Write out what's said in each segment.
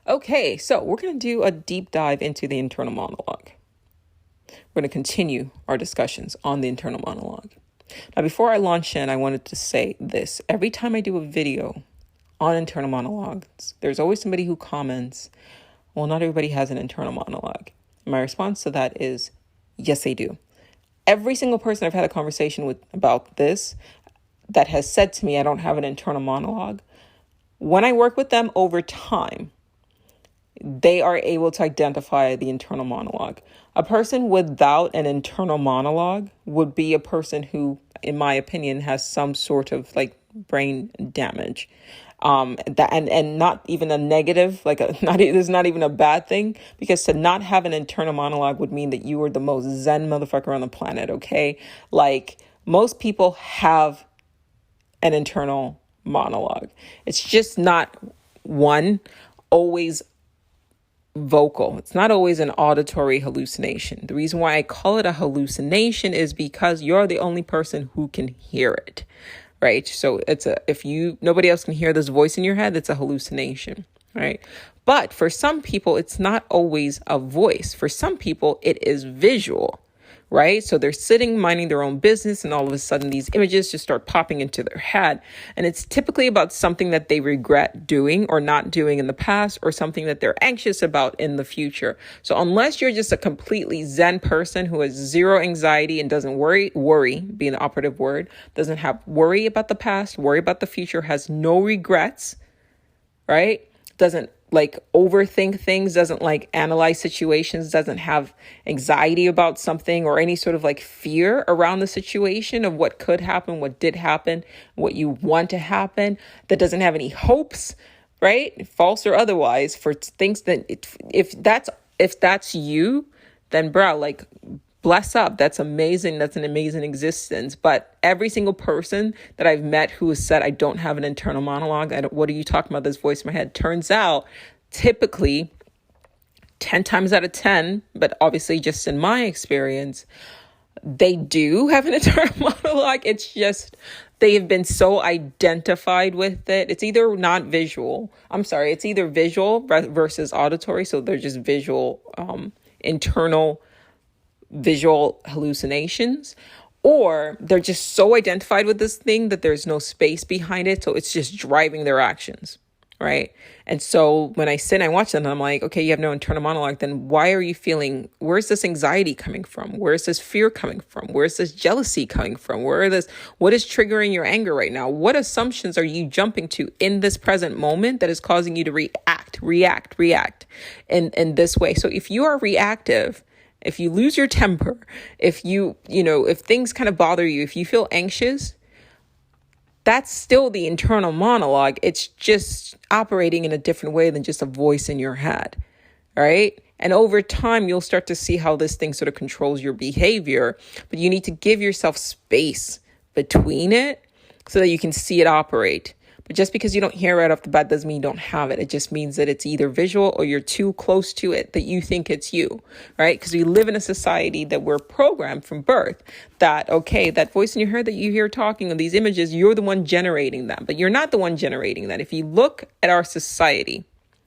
Okay, so we're going to do a deep dive into the internal monologue. We're going to continue our discussions on the internal monologue. Now, before I launch in, I wanted to say this. Every time I do a video on internal monologues, there's always somebody who comments, well, not everybody has an internal monologue. My response to that is, yes, they do. Every single person I've had a conversation with about this that has said to me, I don't have an internal monologue, when I work with them over time, they are able to identify the internal monologue. A person without an internal monologue would be a person who, in my opinion, has some sort of like brain damage. And not even a negative, it's not even a bad thing, because to not have an internal monologue would mean that you are the most zen motherfucker on the planet. Okay. Like, most people have an internal monologue. It's just not always vocal. It's not always an auditory hallucination. The reason why I call it a hallucination is because you're the only person who can hear it, right? So nobody else can hear this voice in your head, it's a hallucination, right? But for some people, it's not always a voice. For some people, it is visual, right? So they're sitting, minding their own business, and all of a sudden these images just start popping into their head. And it's typically about something that they regret doing or not doing in the past, or something that they're anxious about in the future. So unless you're just a completely zen person who has zero anxiety and doesn't worry being the operative word, doesn't have worry about the past, worry about the future, has no regrets, right? Doesn't overthink things, doesn't analyze situations, doesn't have anxiety about something or any sort of fear around the situation of what could happen, what did happen, what you want to happen, that doesn't have any hopes, right? False or otherwise, for things that if that's you, then bless up. That's amazing. That's an amazing existence. But every single person that I've met who has said, I don't have an internal monologue, what are you talking about, this voice in my head? Turns out, typically, 10 times out of 10, but obviously just in my experience, they do have an internal monologue. It's just they have been so identified with it. It's either it's either visual versus auditory. So they're just visual, internal visual hallucinations, or they're just so identified with this thing that there's no space behind it. So it's just driving their actions, right? And so when I sit and I watch them, I'm like, okay, you have no internal monologue. Then why are you feeling, where's this anxiety coming from? Where's this fear coming from? Where's this jealousy coming from? what is triggering your anger right now? What assumptions are you jumping to in this present moment that is causing you to react in this way? So if you are reactive, if you lose your temper, if if things kind of bother you, if you feel anxious, that's still the internal monologue. It's just operating in a different way than just a voice in your head, right? And over time, you'll start to see how this thing sort of controls your behavior, but you need to give yourself space between it so that you can see it operate. But just because you don't hear it right off the bat doesn't mean you don't have it. It just means that it's either visual or you're too close to it that you think it's you, right? Because we live in a society that we're programmed from birth that, okay, that voice in your head that you hear talking of these images, you're the one generating them, but you're not the one generating that. If you look at our society,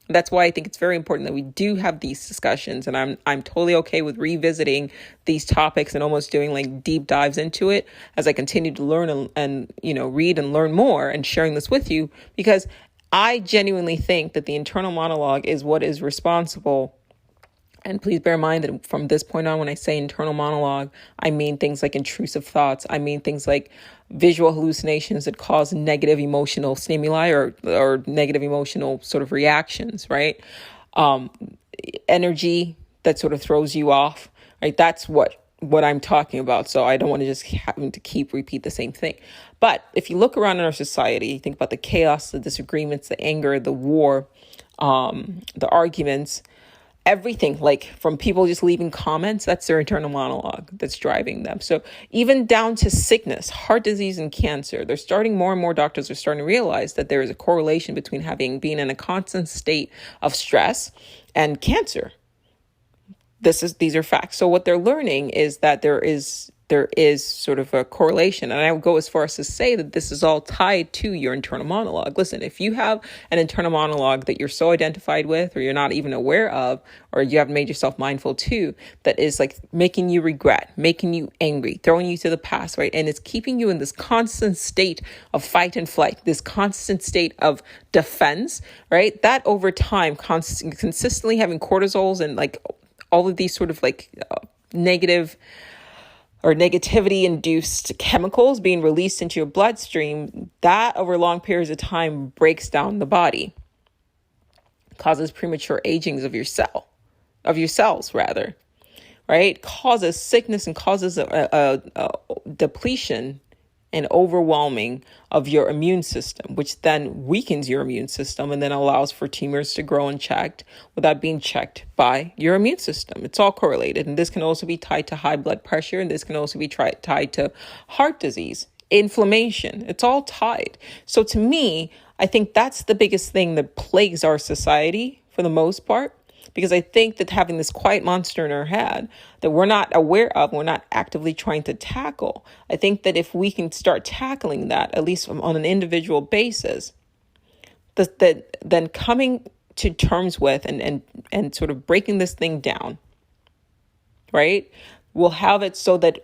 that's why I think it's very important that we do have these discussions, and I'm totally okay with revisiting these topics and almost doing deep dives into it as I continue to learn and read and learn more and sharing this with you, because I genuinely think that the internal monologue is what is responsible. And please bear in mind that from this point on, when I say internal monologue, I mean things like intrusive thoughts. I mean things like visual hallucinations that cause negative emotional stimuli or negative emotional sort of reactions, right? Energy that sort of throws you off, right? That's what I'm talking about. So I don't want to just having to repeat the same thing. But if you look around in our society, think about the chaos, the disagreements, the anger, the war, the arguments, everything, from people just leaving comments, that's their internal monologue that's driving them. So even down to sickness, heart disease and cancer, more and more doctors are starting to realize that there is a correlation between being in a constant state of stress and cancer. These are facts. So what they're learning is that there is there is sort of a correlation. And I would go as far as to say that this is all tied to your internal monologue. Listen, if you have an internal monologue that you're so identified with, or you're not even aware of, or you haven't made yourself mindful to, that is like making you regret, making you angry, throwing you to the past, right? And it's keeping you in this constant state of fight and flight, this constant state of defense, right? That over time, consistently having cortisols and like all of these sort of like negative or negativity induced chemicals being released into your bloodstream, that over long periods of time breaks down the body, causes premature agings of your cells rather, right? Causes sickness and causes a depletion and overwhelming of your immune system, which then weakens your immune system and then allows for tumors to grow unchecked without being checked by your immune system. It's all correlated. And this can also be tied to high blood pressure. And this can also be tied to heart disease, inflammation. It's all tied. So to me, I think that's the biggest thing that plagues our society for the most part. Because I think that having this quiet monster in our head that we're not aware of, we're not actively trying to tackle. I think that if we can start tackling that, at least on an individual basis, then coming to terms with and sort of breaking this thing down, right? We'll have it so that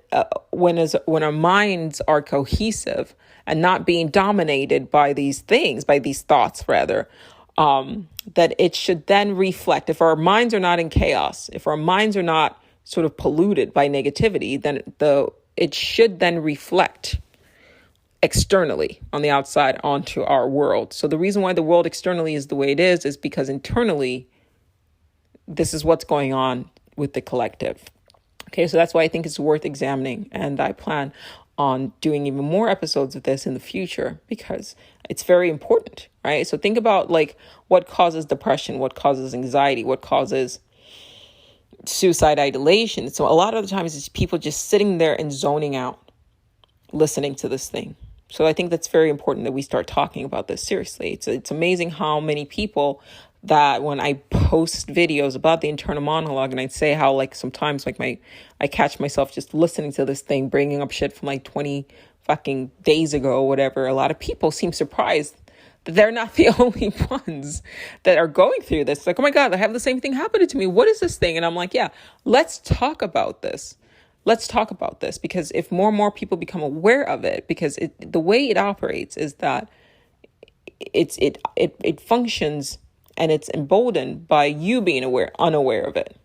when our minds are cohesive and not being dominated by these things, by these thoughts rather, that it should then reflect. If our minds are not in chaos, if our minds are not sort of polluted by negativity, then it should then reflect externally on the outside onto our world. So the reason why the world externally is the way it is because internally, this is what's going on with the collective. Okay, so that's why I think it's worth examining. And I plan on doing even more episodes of this in the future because it's very important, right? So think about like what causes depression, what causes anxiety, what causes suicide ideation. So a lot of the times it's people just sitting there and zoning out, listening to this thing. So I think that's very important that we start talking about this seriously. It's amazing how many people that when I post videos about the internal monologue and I'd say how like sometimes like I catch myself just listening to this thing, bringing up shit from like 20 fucking days ago or whatever. A lot of people seem surprised that they're not the only ones that are going through this. Like, oh my God, I have the same thing happening to me. What is this thing? And I'm like, yeah, let's talk about this. Let's talk about this because if more and more people become aware of it, because the way it operates is that it functions and it's emboldened by you being unaware of it.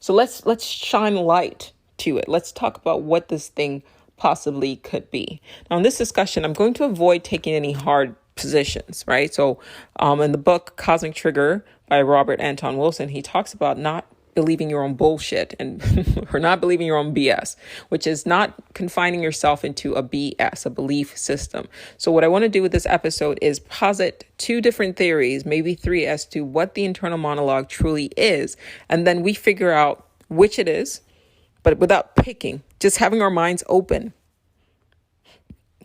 So let's shine light to it. Let's talk about what this thing possibly could be. Now, in this discussion, I'm going to avoid taking any hard positions, right? So in the book Cosmic Trigger by Robert Anton Wilson, he talks about not believing your own bullshit and or not believing your own BS, which is not confining yourself into a BS, a belief system. So what I want to do with this episode is posit 2 different theories, maybe 3, as to what the internal monologue truly is. And then we figure out which it is, but without picking, just having our minds open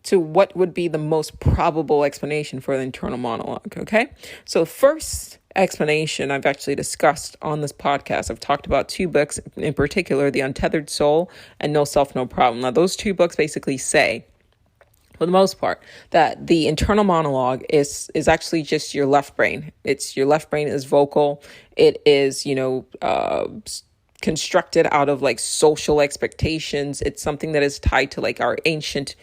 to what would be the most probable explanation for the internal monologue. Okay. So first explanation I've actually discussed on this podcast. I've talked about 2 books in particular, The Untethered Soul and No Self, No Problem. Now, those 2 books basically say, for the most part, that the internal monologue is actually just your left brain. It's your left brain is vocal. It is, constructed out of like social expectations. It's something that is tied to like our ancient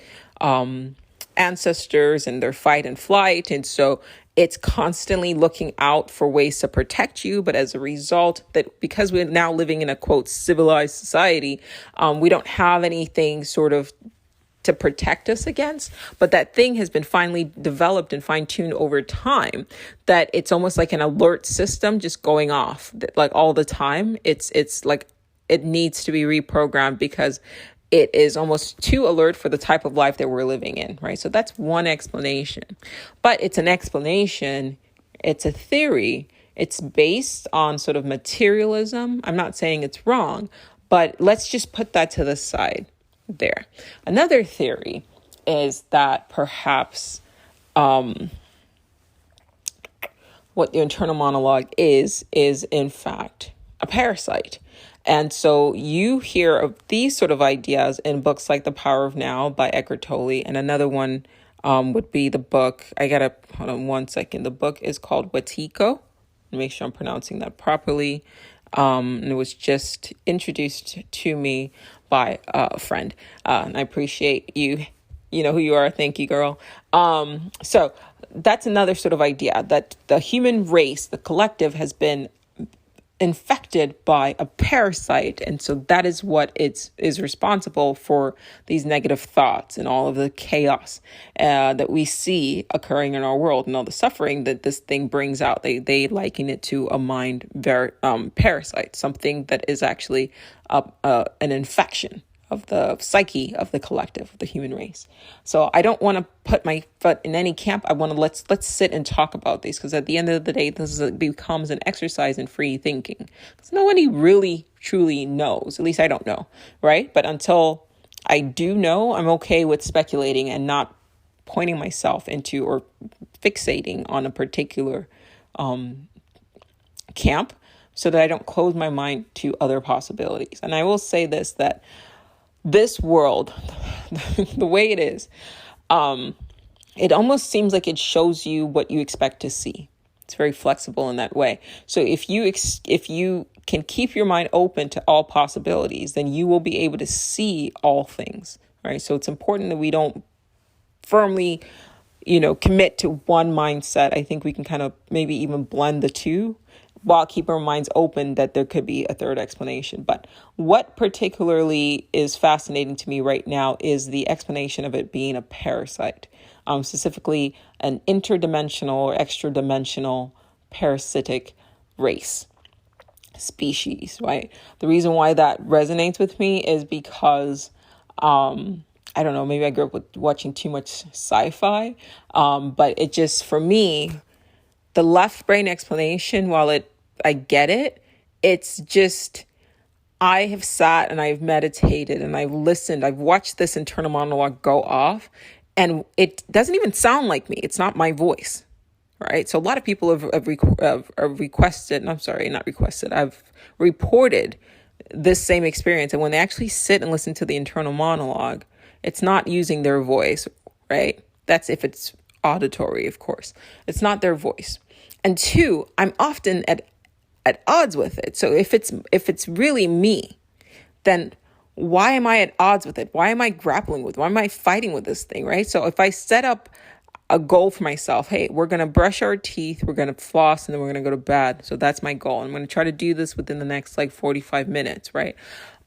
ancestors and their fight and flight. And so it's constantly looking out for ways to protect you. But as a result, that because we're now living in a quote civilized society, we don't have anything sort of to protect us against. But that thing has been finally developed and fine-tuned over time, that it's almost like an alert system just going off like all the time. It's like it needs to be reprogrammed because it is almost too alert for the type of life that we're living in, right? So that's one explanation. But it's an explanation, it's a theory, it's based on sort of materialism. I'm not saying it's wrong, but let's just put that to the side there. Another theory is that perhaps what the internal monologue is in fact a parasite. And so you hear of these sort of ideas in books like The Power of Now by Eckhart Tolle. And another one would be the book, hold on one second. The book is called WETIKO. Make sure I'm pronouncing that properly. And it was just introduced to me by a friend. And I appreciate you. You know who you are. Thank you, girl. So that's another sort of idea that the human race, the collective, has been infected by a parasite, and so that is what is responsible for these negative thoughts and all of the chaos that we see occurring in our world and all the suffering that this thing brings out. They liken it to a mind parasite, something that is actually an infection of the psyche of the collective, of the human race. So I don't want to put my foot in any camp. I want to let's sit and talk about these, because at the end of the day, becomes an exercise in free thinking. Because nobody really truly knows. At least I don't know, right? But until I do know, I'm okay with speculating and not pointing myself into or fixating on a particular camp, so that I don't close my mind to other possibilities. And I will say this, that this world, the way it is, it almost seems like it shows you what you expect to see. It's very flexible in that way. So if you can keep your mind open to all possibilities, then you will be able to see all things, right? So it's important that we don't firmly, commit to one mindset. I think we can kind of maybe even blend the two, while keeping our minds open that there could be a third explanation. But what particularly is fascinating to me right now is the explanation of it being a parasite, specifically an interdimensional or extra-dimensional parasitic race, species, right? The reason why that resonates with me is because, I don't know, maybe I grew up with watching too much sci-fi, but it just, for me, the left brain explanation, while I get it, it's just, I have sat and I've meditated and I've listened. I've watched this internal monologue go off, and it doesn't even sound like me. It's not my voice, right? So a lot of people have requested, I'm sorry, not requested, I've reported this same experience. And when they actually sit and listen to the internal monologue, it's not using their voice, right? That's if it's auditory, of course. It's not their voice. And two, I'm often at odds with it. So if it's really me, then why am I at odds with it? Why am I grappling with? Why am I fighting with this thing, right? So if I set up a goal for myself, hey, we're going to brush our teeth, we're going to floss, and then we're going to go to bed. So that's my goal. I'm going to try to do this within the next 45 minutes, right?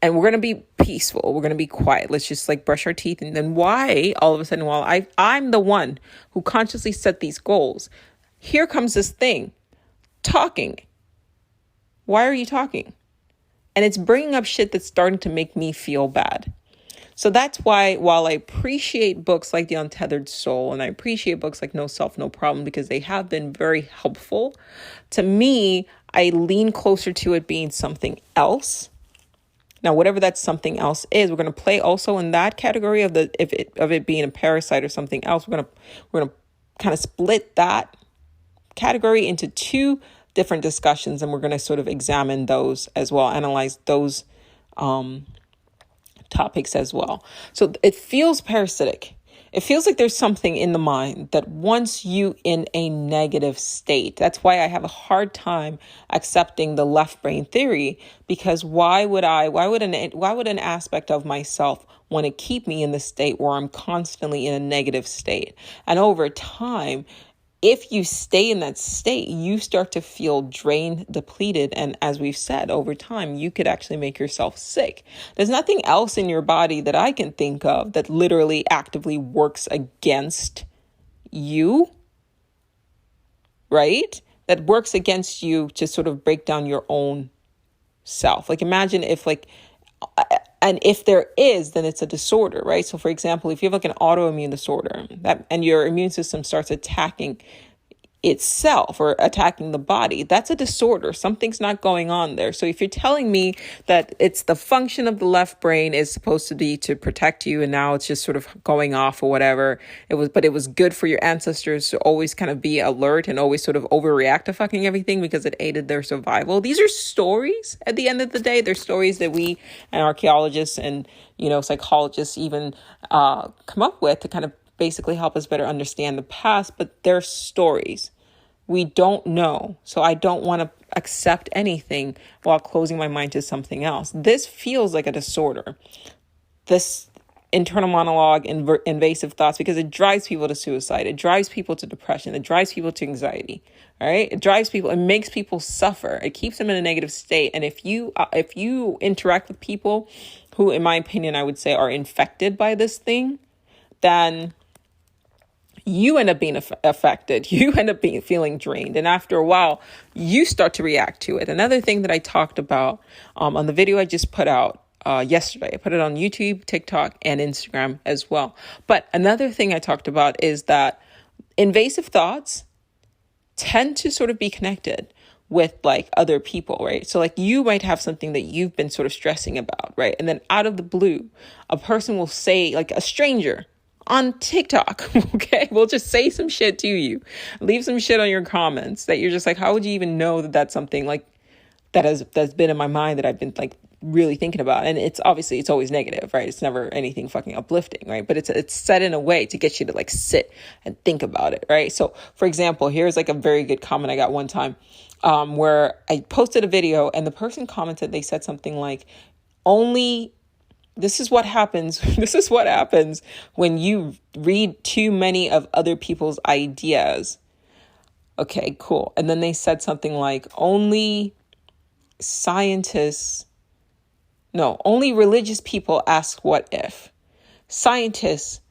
And we're going to be peaceful. We're going to be quiet. Let's just brush our teeth. And then why all of a sudden, while I'm the one who consciously set these goals, here comes this thing talking. Why are you talking? And it's bringing up shit that's starting to make me feel bad. So that's why, while I appreciate books like The Untethered Soul, and I appreciate books like No Self, No Problem, because they have been very helpful, to me, I lean closer to it being something else. Now, whatever that something else is, we're going to play also in that category of it being a parasite or something else. We're going to kind of split that category into two different discussions, and we're going to sort of examine those as well, analyze those topics as well. So it feels parasitic. It feels like there's something in the mind that wants you in a negative state. That's why I have a hard time accepting the left brain theory, because why would an aspect of myself want to keep me in the state where I'm constantly in a negative state? And over time, if you stay in that state, you start to feel drained, depleted. And as we've said, over time, you could actually make yourself sick. There's nothing else in your body that I can think of that literally actively works against you, right? That works against you to sort of break down your own self. Imagine if and if there is, then it's a disorder, right? So for example, if you have an autoimmune disorder and your immune system starts attacking itself or attacking the body. That's a disorder. Something's not going on there. So if you're telling me that it's the function of the left brain is supposed to be to protect you, and now it's just sort of going off or whatever, but it was good for your ancestors to always kind of be alert and always sort of overreact to fucking everything because it aided their survival. These are stories at the end of the day. They're stories that we and archaeologists and, psychologists even come up with to kind of basically help us better understand the past, but they're stories. We don't know. So I don't want to accept anything while closing my mind to something else. This feels like a disorder. This internal monologue, invasive thoughts, because it drives people to suicide. It drives people to depression. It drives people to anxiety. All right. It makes people suffer. It keeps them in a negative state. And if you interact with people who, in my opinion, I would say are infected by this thing, then you end up being affected. You end up feeling drained. And after a while, you start to react to it. Another thing that I talked about on the video I just put out yesterday, I put it on YouTube, TikTok, and Instagram as well. But another thing I talked about is that invasive thoughts tend to sort of be connected with like other people, right? So like you might have something that you've been sort of stressing about, right? And then out of the blue, a person will say, like a stranger on TikTok, okay, we'll just say some shit to you, leave some shit on your comments that you're just like, how would you even know that that's something like that's been in my mind that I've been like really thinking about? And it's always negative, right? It's never anything fucking uplifting, right? But it's set in a way to get you to like sit and think about it, right? So for example, here's like a very good comment I got one time where I posted a video and the person commented, they said something like, this is what happens. This is what happens when you read too many of other people's ideas. Okay, cool. And then they said something like, only religious people ask what if. Scientists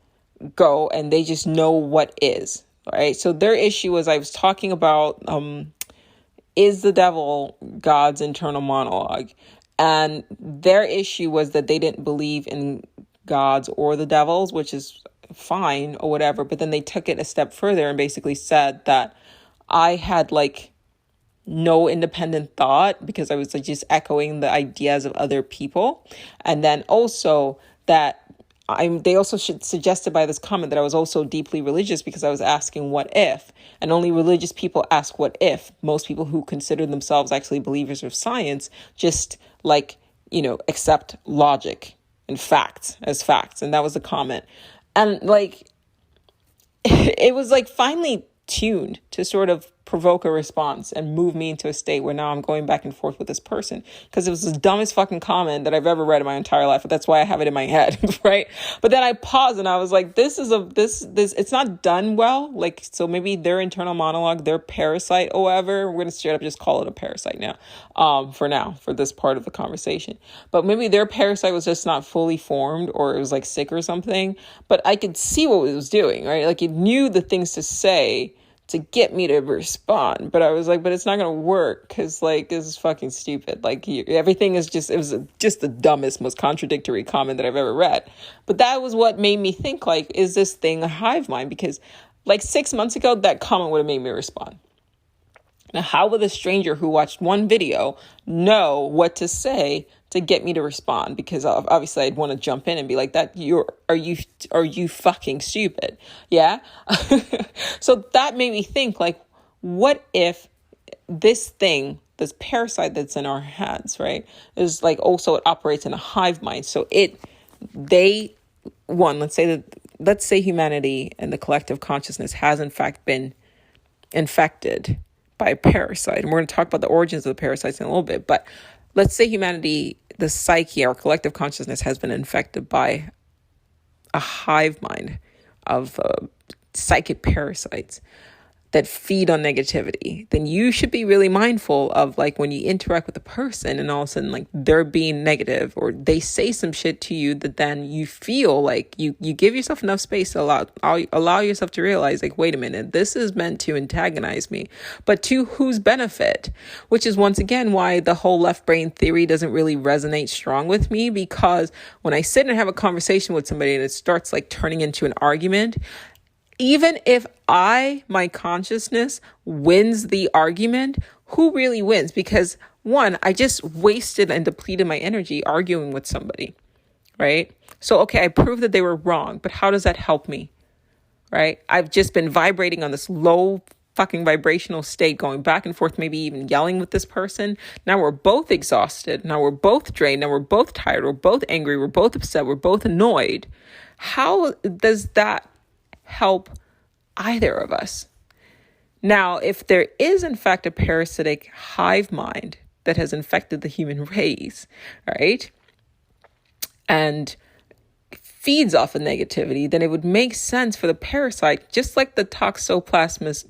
go and they just know what is, right? So their issue was, I was talking about, is the devil God's internal monologue? And their issue was that they didn't believe in gods or the devils, which is fine or whatever. But then they took it a step further and basically said that I had like no independent thought because I was like just echoing the ideas of other people. And then also that they also suggested by this comment that I was also deeply religious because I was asking what if, and only religious people ask what if. Most people who consider themselves actually believers of science just like, accept logic and facts as facts. And that was the comment. And like, it was like finally tuned to sort of provoke a response and move me into a state where now I'm going back and forth with this person because it was the dumbest fucking comment that I've ever read in my entire life. But that's why I have it in my head, right? But then I paused and I was like, this it's not done well. Like, so maybe their internal monologue, their parasite or whatever, we're going to straight up just call it a parasite now, for this part of the conversation. But maybe their parasite was just not fully formed or it was like sick or something, but I could see what it was doing, right? Like it knew the things to say to get me to respond. But I was like, but it's not going to work because like, this is fucking stupid. Like everything is it was just the dumbest, most contradictory comment that I've ever read. But that was what made me think like, is this thing a hive mind? Because like 6 months ago, that comment would have made me respond. Now, how would a stranger who watched one video know what to say to get me to respond? Because obviously I'd want to jump in and be like, are you fucking stupid? Yeah. So that made me think like, what if this parasite that's in our heads, right, is like also it operates in a hive mind. So let's say humanity and the collective consciousness has in fact been infected by a parasite. And we're going to talk about the origins of the parasites in a little bit. But let's say humanity, the psyche, our collective consciousness has been infected by a hive mind of psychic parasites that feed on negativity. Then you should be really mindful of like when you interact with a person and all of a sudden like they're being negative or they say some shit to you that then you feel like you give yourself enough space to allow yourself to realize like, wait a minute, this is meant to antagonize me, but to whose benefit? Which is once again why the whole left brain theory doesn't really resonate strong with me, because when I sit and have a conversation with somebody and it starts like turning into an argument, Even if my consciousness wins the argument, who really wins? Because one, I just wasted and depleted my energy arguing with somebody, right? So, okay, I proved that they were wrong, but how does that help me, right? I've just been vibrating on this low fucking vibrational state, going back and forth, maybe even yelling with this person. Now we're both exhausted. Now we're both drained. Now we're both tired. We're both angry. We're both upset. We're both annoyed. How does that help either of us? Now, if there is in fact a parasitic hive mind that has infected the human race, right, and feeds off of negativity, then it would make sense for the parasite, just like the toxoplasmosis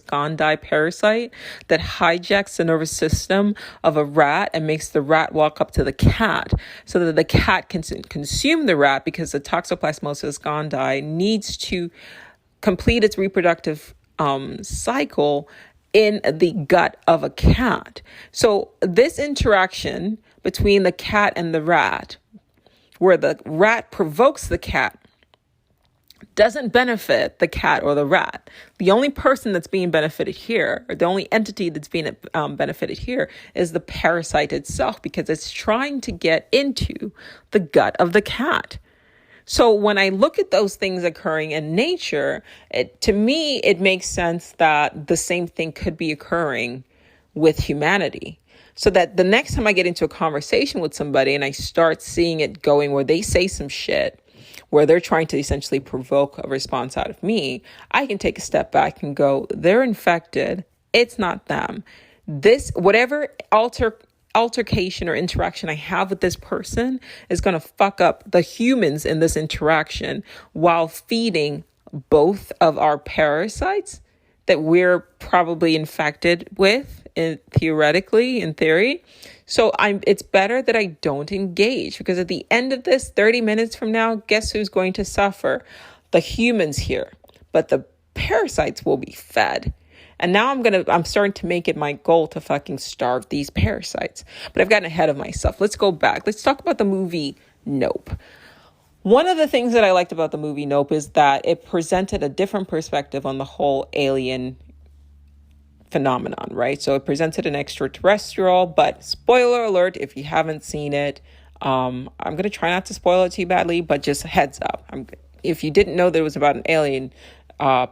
gondii parasite that hijacks the nervous system of a rat and makes the rat walk up to the cat so that the cat can consume the rat, because the toxoplasmosis gondii needs to complete its reproductive cycle in the gut of a cat. So this interaction between the cat and the rat, where the rat provokes the cat, doesn't benefit the cat or the rat. The only person that's being benefited here, or the only entity that's being benefited here, is the parasite itself, because it's trying to get into the gut of the cat. So when I look at those things occurring in nature, to me, it makes sense that the same thing could be occurring with humanity. So that the next time I get into a conversation with somebody and I start seeing it going where they say some shit, where they're trying to essentially provoke a response out of me, I can take a step back and go, they're infected. It's not them. This, whatever altercation or interaction I have with this person is going to fuck up the humans in this interaction while feeding both of our parasites that we're probably infected with, theoretically, in theory. So it's better that I don't engage, because at the end of this, 30 minutes from now, guess who's going to suffer? The humans here, but the parasites will be fed. And now I'm starting to make it my goal to fucking starve these parasites. But I've gotten ahead of myself. Let's go back. Let's talk about the movie Nope. One of the things that I liked about the movie Nope is that it presented a different perspective on the whole alien phenomenon, right? So it presented an extraterrestrial, but spoiler alert, if you haven't seen it, I'm going to try not to spoil it too badly, but just heads up. If you didn't know that it was about an alien,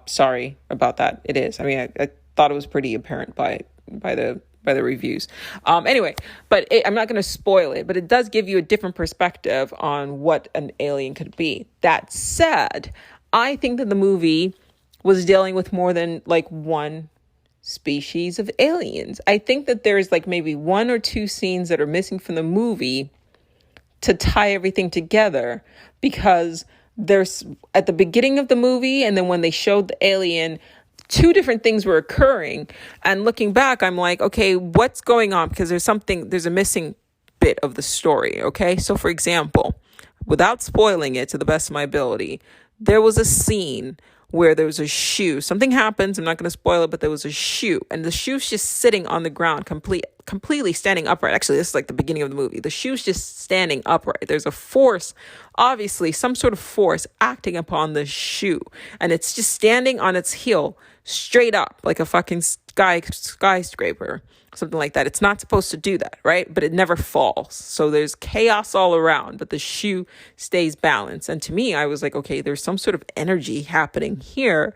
sorry about that. It is. I mean, I thought it was pretty apparent by the reviews. Anyway, but I'm not going to spoil it, but it does give you a different perspective on what an alien could be. That said, I think that the movie was dealing with more than like one species of aliens. I think that there's like maybe one or two scenes that are missing from the movie to tie everything together, because there's at the beginning of the movie, and then when they showed the alien, two different things were occurring. And looking back, I'm like, okay, what's going on? Because there's a missing bit of the story. Okay. So for example, without spoiling it to the best of my ability, there was a scene where there was a shoe. Something happens. I'm not going to spoil it, but there was a shoe, and the shoe's just sitting on the ground, completely standing upright. Actually, this is like the beginning of the movie. The shoe's just standing upright. There's a force, obviously some sort of force acting upon the shoe, and it's just standing on its heel straight up like a fucking skyscraper, something like that. It's not supposed to do that, right? But it never falls. So there's chaos all around, but the shoe stays balanced. And to me, I was like, okay, there's some sort of energy happening here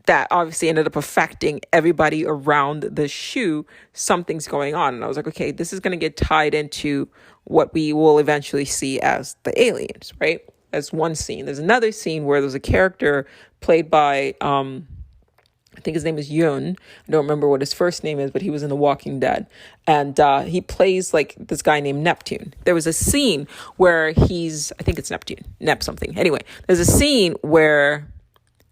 that obviously ended up affecting everybody around the shoe. Something's going on. And I was like, okay, this is going to get tied into what we will eventually see as the aliens, right? That's one scene. There's another scene where there's a character played by, I think his name is Yun. I don't remember what his first name is, but he was in The Walking Dead. And he plays like this guy named Neptune. There was a scene where I think it's Neptune, Nep something. Anyway, there's a scene where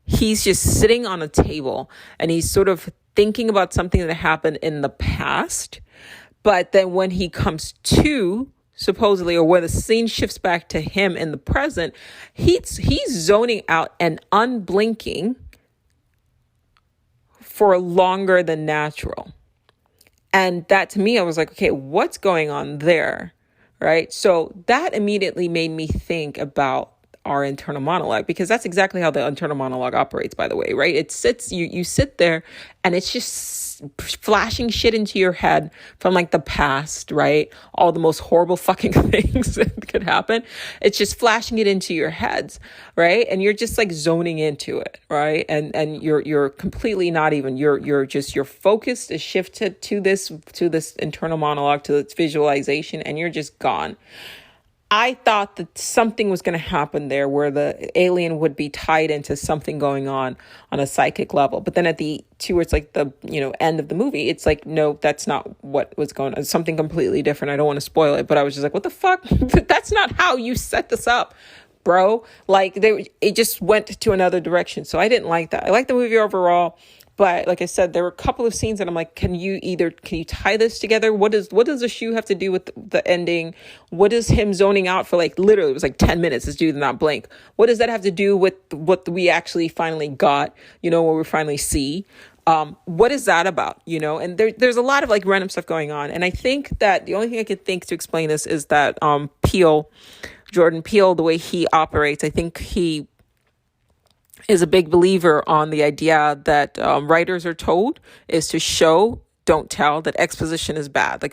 he's just sitting on a table and he's sort of thinking about something that happened in the past. But then when he comes to, supposedly, or where the scene shifts back to him in the present, he's zoning out and unblinking for longer than natural. And that, to me, I was like, okay, what's going on there? Right? So that immediately made me think about our internal monologue, because that's exactly how the internal monologue operates, by the way, right? It sits, you sit there and it's just flashing shit into your head from like the past, right? All the most horrible fucking things that could happen. It's just flashing it into your heads, right? And you're just like zoning into it, right? And you're completely not even, your focus is shifted to this internal monologue, to this visualization, and you're just gone. I thought that something was going to happen there where the alien would be tied into something going on a psychic level. But then towards like the, end of the movie, it's like, no, that's not what was going on. It's something completely different. I don't want to spoil it, but I was just like, what the fuck? That's not how you set this up, bro. Like it just went to another direction. So I didn't like that. I like the movie overall. But like I said, there were a couple of scenes that I'm like, can you tie this together? What does the shoe have to do with the ending? What is him zoning out for like, literally, it was like 10 minutes, this dude did not blink. What does that have to do with what we actually finally got, what we finally see? What is that about, And there's a lot of like random stuff going on. And I think that the only thing I could think to explain this is that Jordan Peele, the way he operates, I think he is a big believer on the idea that writers are told is to show, don't tell, that exposition is bad. Like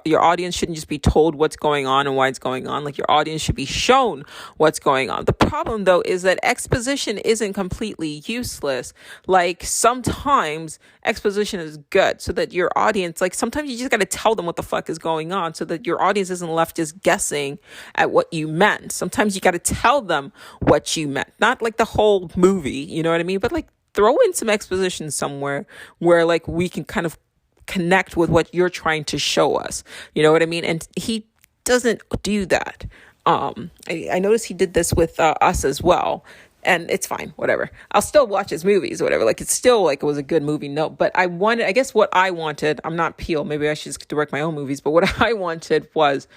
your audience shouldn't just be told what's going on and why it's going on. Like your audience should be shown what's going on. The problem though is that exposition isn't completely useless. Like sometimes exposition is good so that your audience, like sometimes you just got to tell them what the fuck is going on so that your audience isn't left just guessing at what you meant. Sometimes you got to tell them what you meant, not like the whole movie, you know what I mean? But like throw in some exposition somewhere where like we can kind of connect with what you're trying to show us. You know what I mean? And he doesn't do that. I noticed he did this with Us as well. And it's fine, whatever. I'll still watch his movies, whatever. Like it's still like it was a good movie. No, but I guess what I wanted, I'm not Peele, maybe I should just direct my own movies, but what I wanted was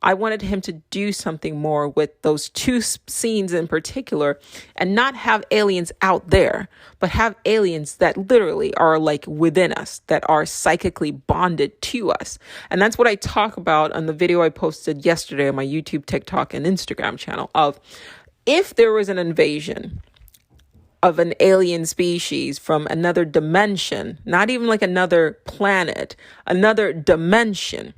I wanted him to do something more with those two scenes in particular and not have aliens out there, but have aliens that literally are like within us, that are psychically bonded to us. And that's what I talk about on the video I posted yesterday on my YouTube, TikTok, and Instagram channel of if there was an invasion of an alien species from another dimension, not even like another planet, another dimension,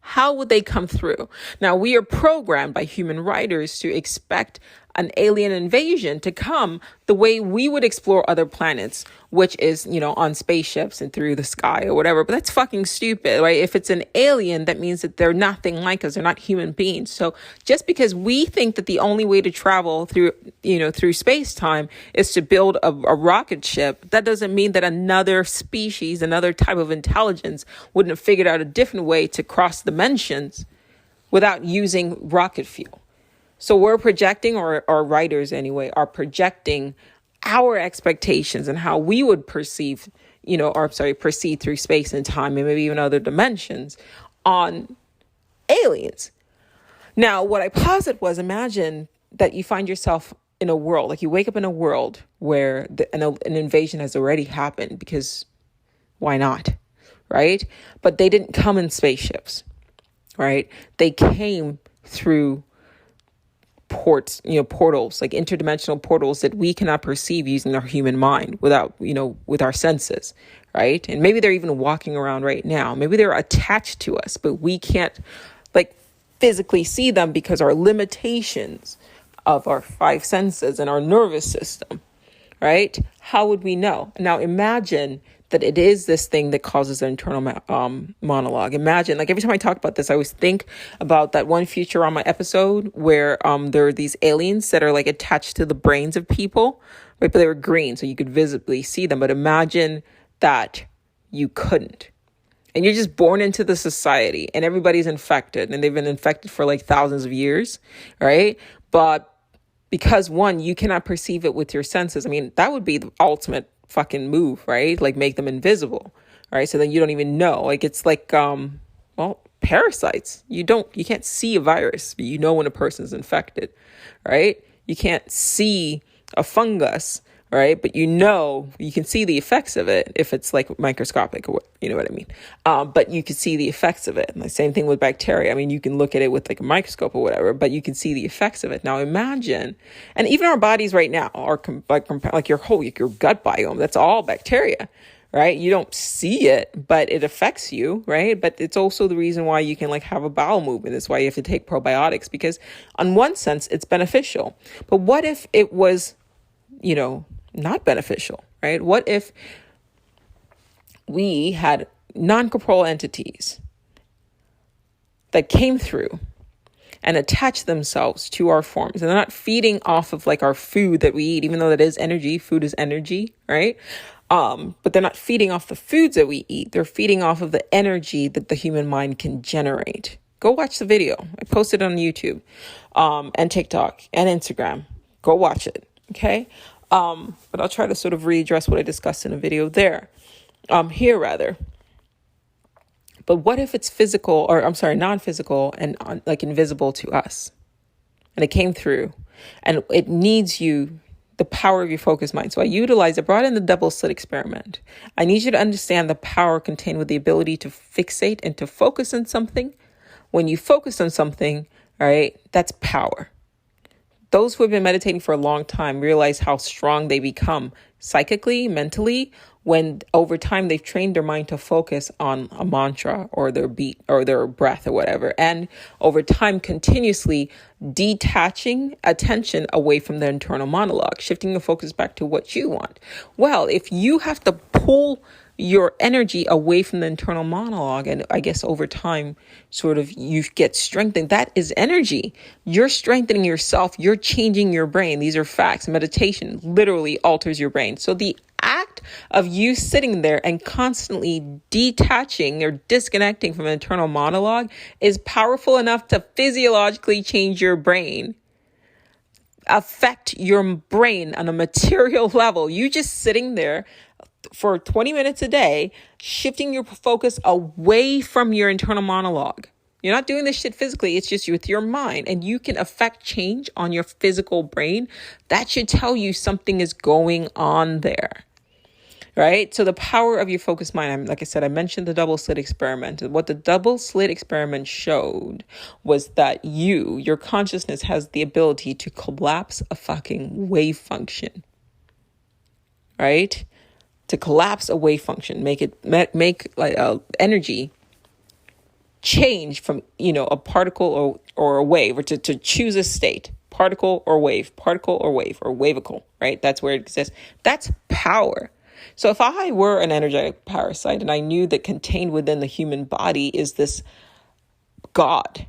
how would they come through? Now, we are programmed by human writers to expect an alien invasion to come the way we would explore other planets, which is, on spaceships and through the sky or whatever. But that's fucking stupid, right? If it's an alien, that means that they're nothing like us. They're not human beings. So just because we think that the only way to travel through space time is to build a rocket ship, that doesn't mean that another species, another type of intelligence wouldn't have figured out a different way to cross dimensions without using rocket fuel. So we're projecting, or writers anyway, are projecting our expectations and how we would proceed through space and time and maybe even other dimensions on aliens. Now, what I posit was, imagine that you find yourself in a world, like you wake up in a world where an invasion has already happened, because why not, right? But they didn't come in spaceships, right? They came through portals, like interdimensional portals that we cannot perceive using our human mind without, with our senses, right? And maybe they're even walking around right now. Maybe they're attached to us, but we can't like physically see them because our limitations of our five senses and our nervous system, right? How would we know? Now imagine that it is this thing that causes an internal monologue. Imagine, like every time I talk about this, I always think about that one Futurama episode where there are these aliens that are like attached to the brains of people, right? But they were green, so you could visibly see them. But imagine that you couldn't. And you're just born into the society and everybody's infected, and they've been infected for like thousands of years, right? But because one, you cannot perceive it with your senses. I mean, that would be the ultimate fucking move, right? Like make them invisible, right? So then you don't even know. Like it's like parasites. You can't see a virus, but you know when a person's infected, right? You can't see a fungus, right? But you can see the effects of it if it's like microscopic, or you know what I mean? But you can see the effects of it. And the same thing with bacteria. I mean, you can look at it with like a microscope or whatever, but you can see the effects of it. Now imagine, and even our bodies right now are like your gut biome, that's all bacteria, right? You don't see it, but it affects you, right? But it's also the reason why you can like have a bowel movement. That's why you have to take probiotics, because on one sense it's beneficial. But what if it was, not beneficial, right? What if we had non-corporeal entities that came through and attached themselves to our forms, and they're not feeding off of like our food that we eat, even though that is energy, food is energy, right? But they're not feeding off the foods that we eat. They're feeding off of the energy that the human mind can generate. Go watch the video. I posted it on YouTube, and TikTok and Instagram. Go watch it. Okay. But I'll try to sort of readdress what I discussed in a video there, here rather. But what if it's non-physical and like invisible to us, and it came through, and it needs the power of your focused mind. So I brought in the double slit experiment. I need you to understand the power contained with the ability to fixate and to focus on something. When you focus on something, all right, that's power. Those who have been meditating for a long time realize how strong they become psychically, mentally, when over time they've trained their mind to focus on a mantra or their beat or their breath or whatever. And over time, continuously detaching attention away from the internal monologue, shifting the focus back to what you want. Well, if you have to pull your energy away from the internal monologue, and I guess over time sort of you get strengthened, that is energy. You're strengthening yourself. You're changing your brain. These are facts. Meditation literally alters your brain. So the act of you sitting there and constantly detaching or disconnecting from an internal monologue is powerful enough to physiologically change your brain, affect your brain on a material level. You just sitting there for 20 minutes a day, shifting your focus away from your internal monologue. You're not doing this shit physically. It's just with your mind, and you can affect change on your physical brain. That should tell you something is going on there, right? So the power of your focused mind, like I said, I mentioned the double slit experiment. What the double slit experiment showed was that your consciousness has the ability to collapse a fucking wave function, right? To collapse a wave function, make like energy change from, a particle or a wave, or to choose a state, particle or wave, or wavicle, right? That's where it exists. That's power. So if I were an energetic parasite and I knew that contained within the human body is this God,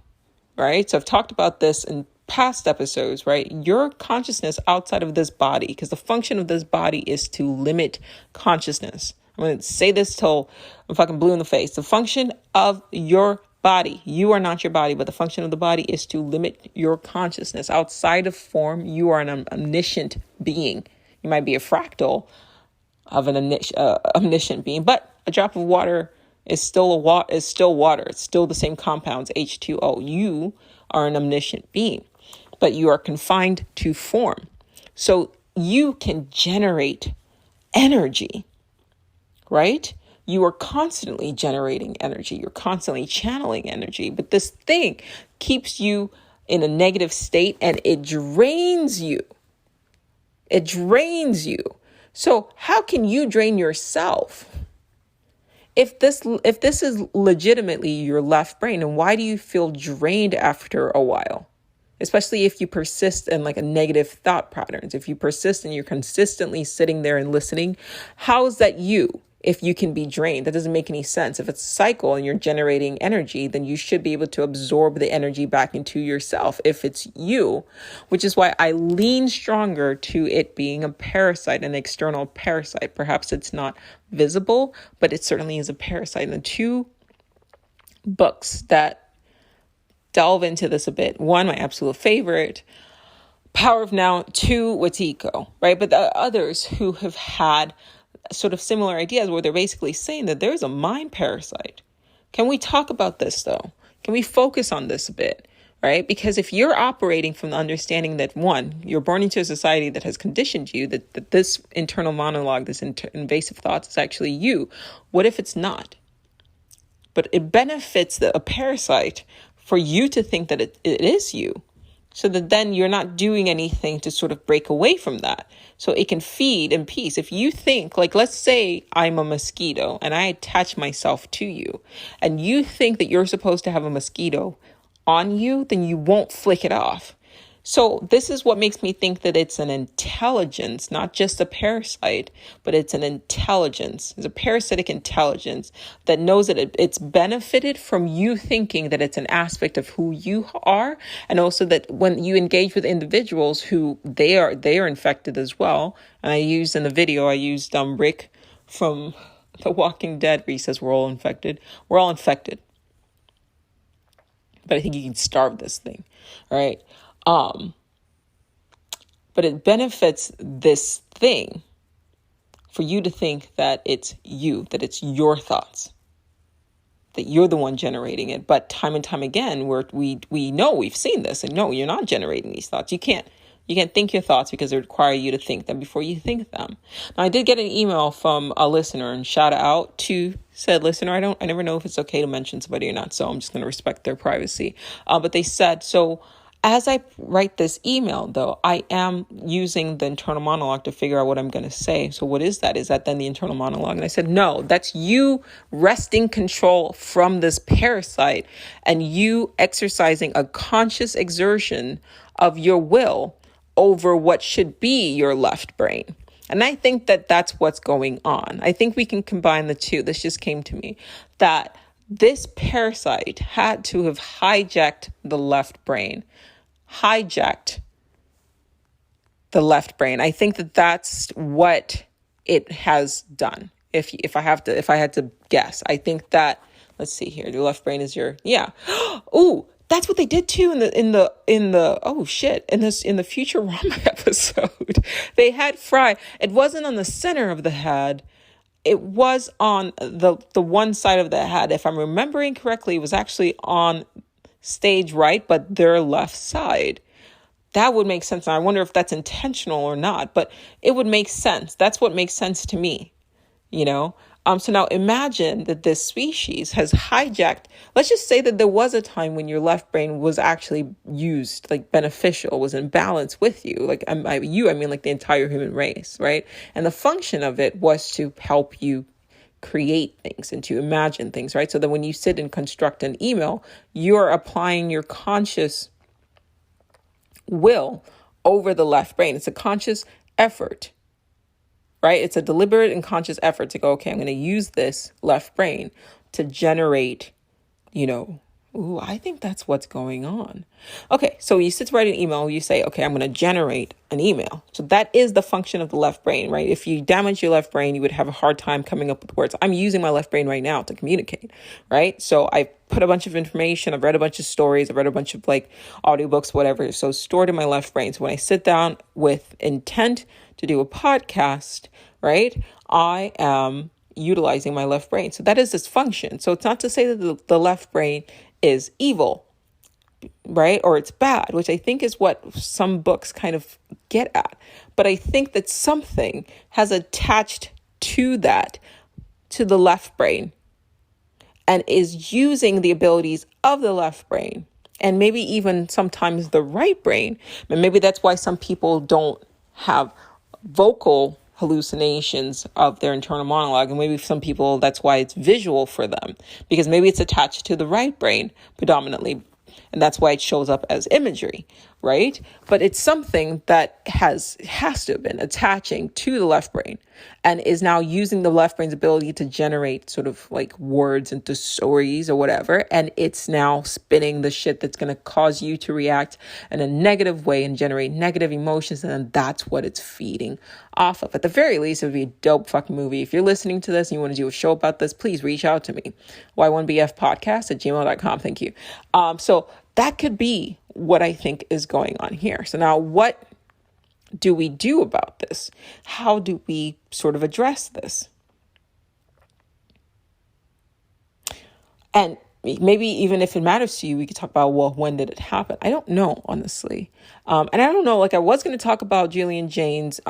right? So I've talked about this in past episodes, right? Your consciousness outside of this body, because the function of this body is to limit consciousness. I'm going to say this till I'm fucking blue in the face. The function of your body, you are not your body, but the function of the body is to limit your consciousness. Outside of form, you are an omniscient being. You might be a fractal of an omniscient being, but a drop of water is still water. It's still the same compounds, H2O. You are an omniscient being, but you are confined to form. So you can generate energy, right? You are constantly generating energy. You're constantly channeling energy, but this thing keeps you in a negative state and it drains you. It drains you. So how can you drain yourself? If this is legitimately your left brain, and why do you feel drained after a while? Especially if you persist in like a negative thought patterns. If you persist and you're consistently sitting there and listening, how is that you? If you can be drained, that doesn't make any sense. If it's a cycle and you're generating energy, then you should be able to absorb the energy back into yourself if it's you, which is why I lean stronger to it being a parasite, an external parasite. Perhaps it's not visible, but it certainly is a parasite. And the two books that delve into this a bit, one, my absolute favorite, Power of Now, two, WETIKO, right? But the others who have had sort of similar ideas where they're basically saying that there's a mind parasite. Can we talk about this though? Can we focus on this a bit? right? Because if you're operating from the understanding that, one, you're born into a society that has conditioned you, that this internal monologue, this invasive thoughts is actually you. What if it's not? But it benefits a parasite for you to think that it is you. So that then you're not doing anything to sort of break away from that. So it can feed in peace. If you think, like, let's say I'm a mosquito and I attach myself to you, and you think that you're supposed to have a mosquito on you, then you won't flick it off. So this is what makes me think that it's an intelligence, not just a parasite, but it's an intelligence. It's a parasitic intelligence that knows that it's benefited from you thinking that it's an aspect of who you are. And also that when you engage with individuals who they are infected as well. And I used in the video, Rick from The Walking Dead, where he says we're all infected. We're all infected. But I think you can starve this thing, all right? But it benefits this thing for you to think that it's you, that it's your thoughts, that you're the one generating it. But time and time again, we know, we've seen this, and no, you're not generating these thoughts. You can't think your thoughts because they require you to think them before you think them. Now, I did get an email from a listener, and shout out to said listener. I never know if it's okay to mention somebody or not, so I'm just going to respect their privacy. But they said, so as I write this email, though, I am using the internal monologue to figure out what I'm going to say. So what is that? Is that then the internal monologue? And I said, no, that's you wresting control from this parasite and you exercising a conscious exertion of your will over what should be your left brain. And I think that that's what's going on. I think we can combine the two. This just came to me, that this parasite had to have hijacked the left brain. I think that that's what it has done. If I had to guess, I think that, let's see here. The left brain is Ooh, that's what they did too in the Futurama episode. They had Fry. It wasn't on the center of the head. It was on the one side of the head. If I'm remembering correctly, it was actually on stage right, but their left side. That would make sense. And I wonder if that's intentional or not, but it would make sense. That's what makes sense to me, So now imagine that this species has hijacked. Let's just say that there was a time when your left brain was actually used, like beneficial, was in balance with you. Like I mean like the entire human race, right? And the function of it was to help you create things and to imagine things, right? So that when you sit and construct an email, you're applying your conscious will over the left brain. It's a conscious effort, right? It's a deliberate and conscious effort to go, okay, I'm going to use this left brain to generate, I think that's what's going on. Okay, so you sit to write an email, you say, okay, I'm going to generate an email. So that is the function of the left brain, right? If you damage your left brain, you would have a hard time coming up with words. I'm using my left brain right now to communicate, right? So I put a bunch of information, I've read a bunch of stories, I've read a bunch of audiobooks, whatever. So stored in my left brain. So when I sit down with intent to do a podcast, right, I am utilizing my left brain. So that is its function. So it's not to say that the left brain is evil, right? Or it's bad, which I think is what some books kind of get at. But I think that something has attached to the left brain, and is using the abilities of the left brain and maybe even sometimes the right brain. And maybe that's why some people don't have vocal hallucinations of their internal monologue. And maybe some people, that's why it's visual for them, because maybe it's attached to the right brain predominantly. And that's why it shows up as imagery, right? But it's something that has to have been attaching to the left brain and is now using the left brain's ability to generate sort of like words into stories or whatever. And it's now spinning the shit that's going to cause you to react in a negative way and generate negative emotions. And then that's what it's feeding off of. At the very least, it would be a dope fucking movie. If you're listening to this and you want to do a show about this, please reach out to me. y1bfpodcast@gmail.com. Thank you. So that could be what I think is going on here. So now what do we do about this? How do we sort of address this? And maybe even if it matters to you, we could talk about, well, when did it happen? I don't know, honestly. And I don't know, like I was going to talk about Julian Jaynes'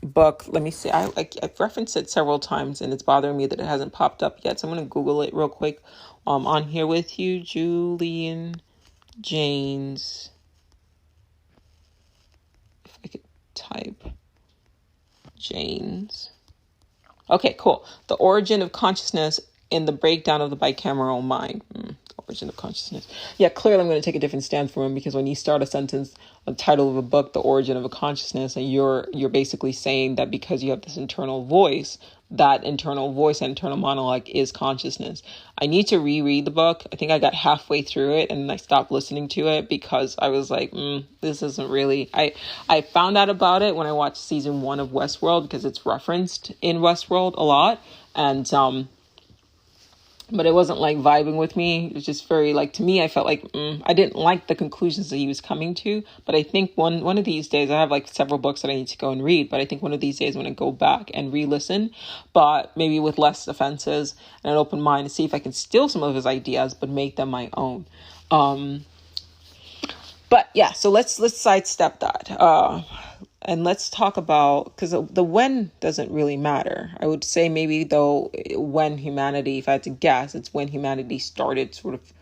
book. Let me see. I've referenced it several times and it's bothering me that it hasn't popped up yet. So I'm going to Google it real quick on here with you. Julian Jaynes. If I could type Jaynes. Okay, cool. The Origin of Consciousness in the Breakdown of the Bicameral Mind. Origin of Consciousness. Yeah, clearly I'm going to take a different stance from him, because when you start a sentence, a title of a book, The Origin of a Consciousness, and you're basically saying that because you have this internal voice, that internal voice and internal monologue is consciousness. I need to reread the book. I think I got halfway through it and I stopped listening to it because I was like, this isn't really... I found out about it when I watched season 1 of Westworld, because it's referenced in Westworld a lot. And but it wasn't like vibing with me. It was just very like, to me, I felt like I didn't like the conclusions that he was coming to. But I think one of these days, I have like several books that I need to go and read. But I think one of these days I'm going to go back and re-listen, but maybe with less offenses and an open mind, to see if I can steal some of his ideas, but make them my own. But yeah, so let's sidestep that. And let's talk about, because the when doesn't really matter. I would say maybe though, when humanity, if I had to guess, it's when humanity started sort of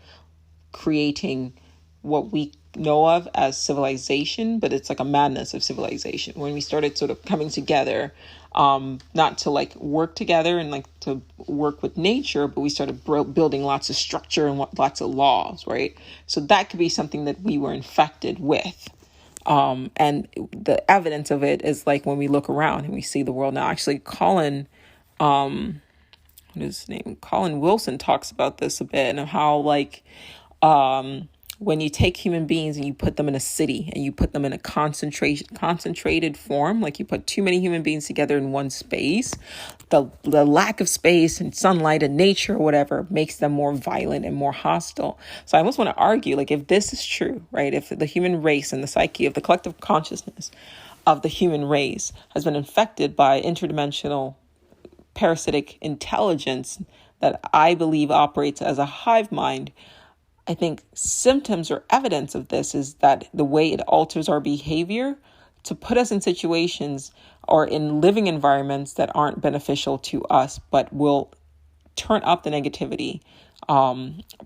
creating what we know of as civilization, but it's like a madness of civilization. When we started sort of coming together, not to like work together and like to work with nature, but we started building lots of structure and lots of laws, right? So that could be something that we were infected with. And the evidence of it is like when we look around and we see the world now. Actually, Colin, what is his name? Colin Wilson talks about this a bit, and how like, when you take human beings and you put them in a city and you put them in a concentrated form, like you put too many human beings together in one space, the lack of space and sunlight and nature or whatever makes them more violent and more hostile. So I almost want to argue, like, if this is true, right? If the human race and the psyche of the collective consciousness of the human race has been infected by interdimensional parasitic intelligence that I believe operates as a hive mind, I think symptoms or evidence of this is that the way it alters our behavior to put us in situations or in living environments that aren't beneficial to us, but will turn up the negativity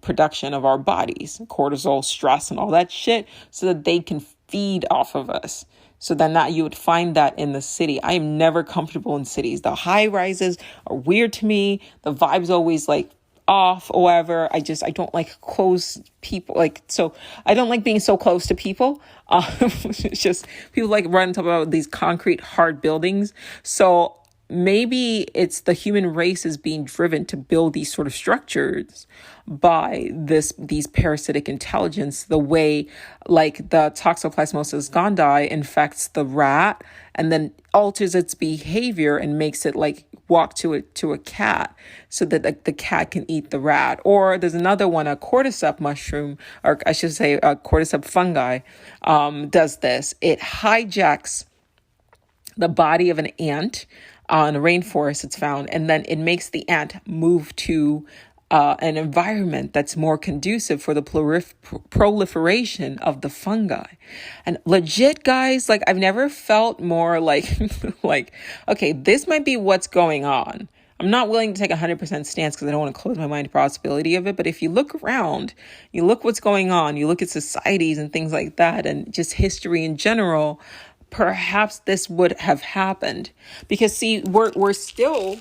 production of our bodies, cortisol, stress, and all that shit, so that they can feed off of us. So then that you would find that in the city. I am never comfortable in cities. The high rises are weird to me. The vibe's always like off or whatever. I don't like close people. So I don't like being so close to people. It's just people like run talk about these concrete hard buildings. So maybe it's the human race is being driven to build these sort of structures by these parasitic intelligence, the way like the Toxoplasmosis gondii infects the rat and then alters its behavior and makes it like walk to a cat so that the cat can eat the rat. Or there's another one, a cordyceps mushroom, or I should say a cordyceps fungi, does this. It hijacks the body of an ant in a rainforest, it's found, and then it makes the ant move to an environment that's more conducive for the proliferation of the fungi. And legit, guys, like I've never felt more like, like, okay, this might be what's going on. I'm not willing to take 100% stance because I don't want to close my mind to the possibility of it. But if you look around, you look what's going on, you look at societies and things like that, and just history in general, perhaps this would have happened. Because see, we're still...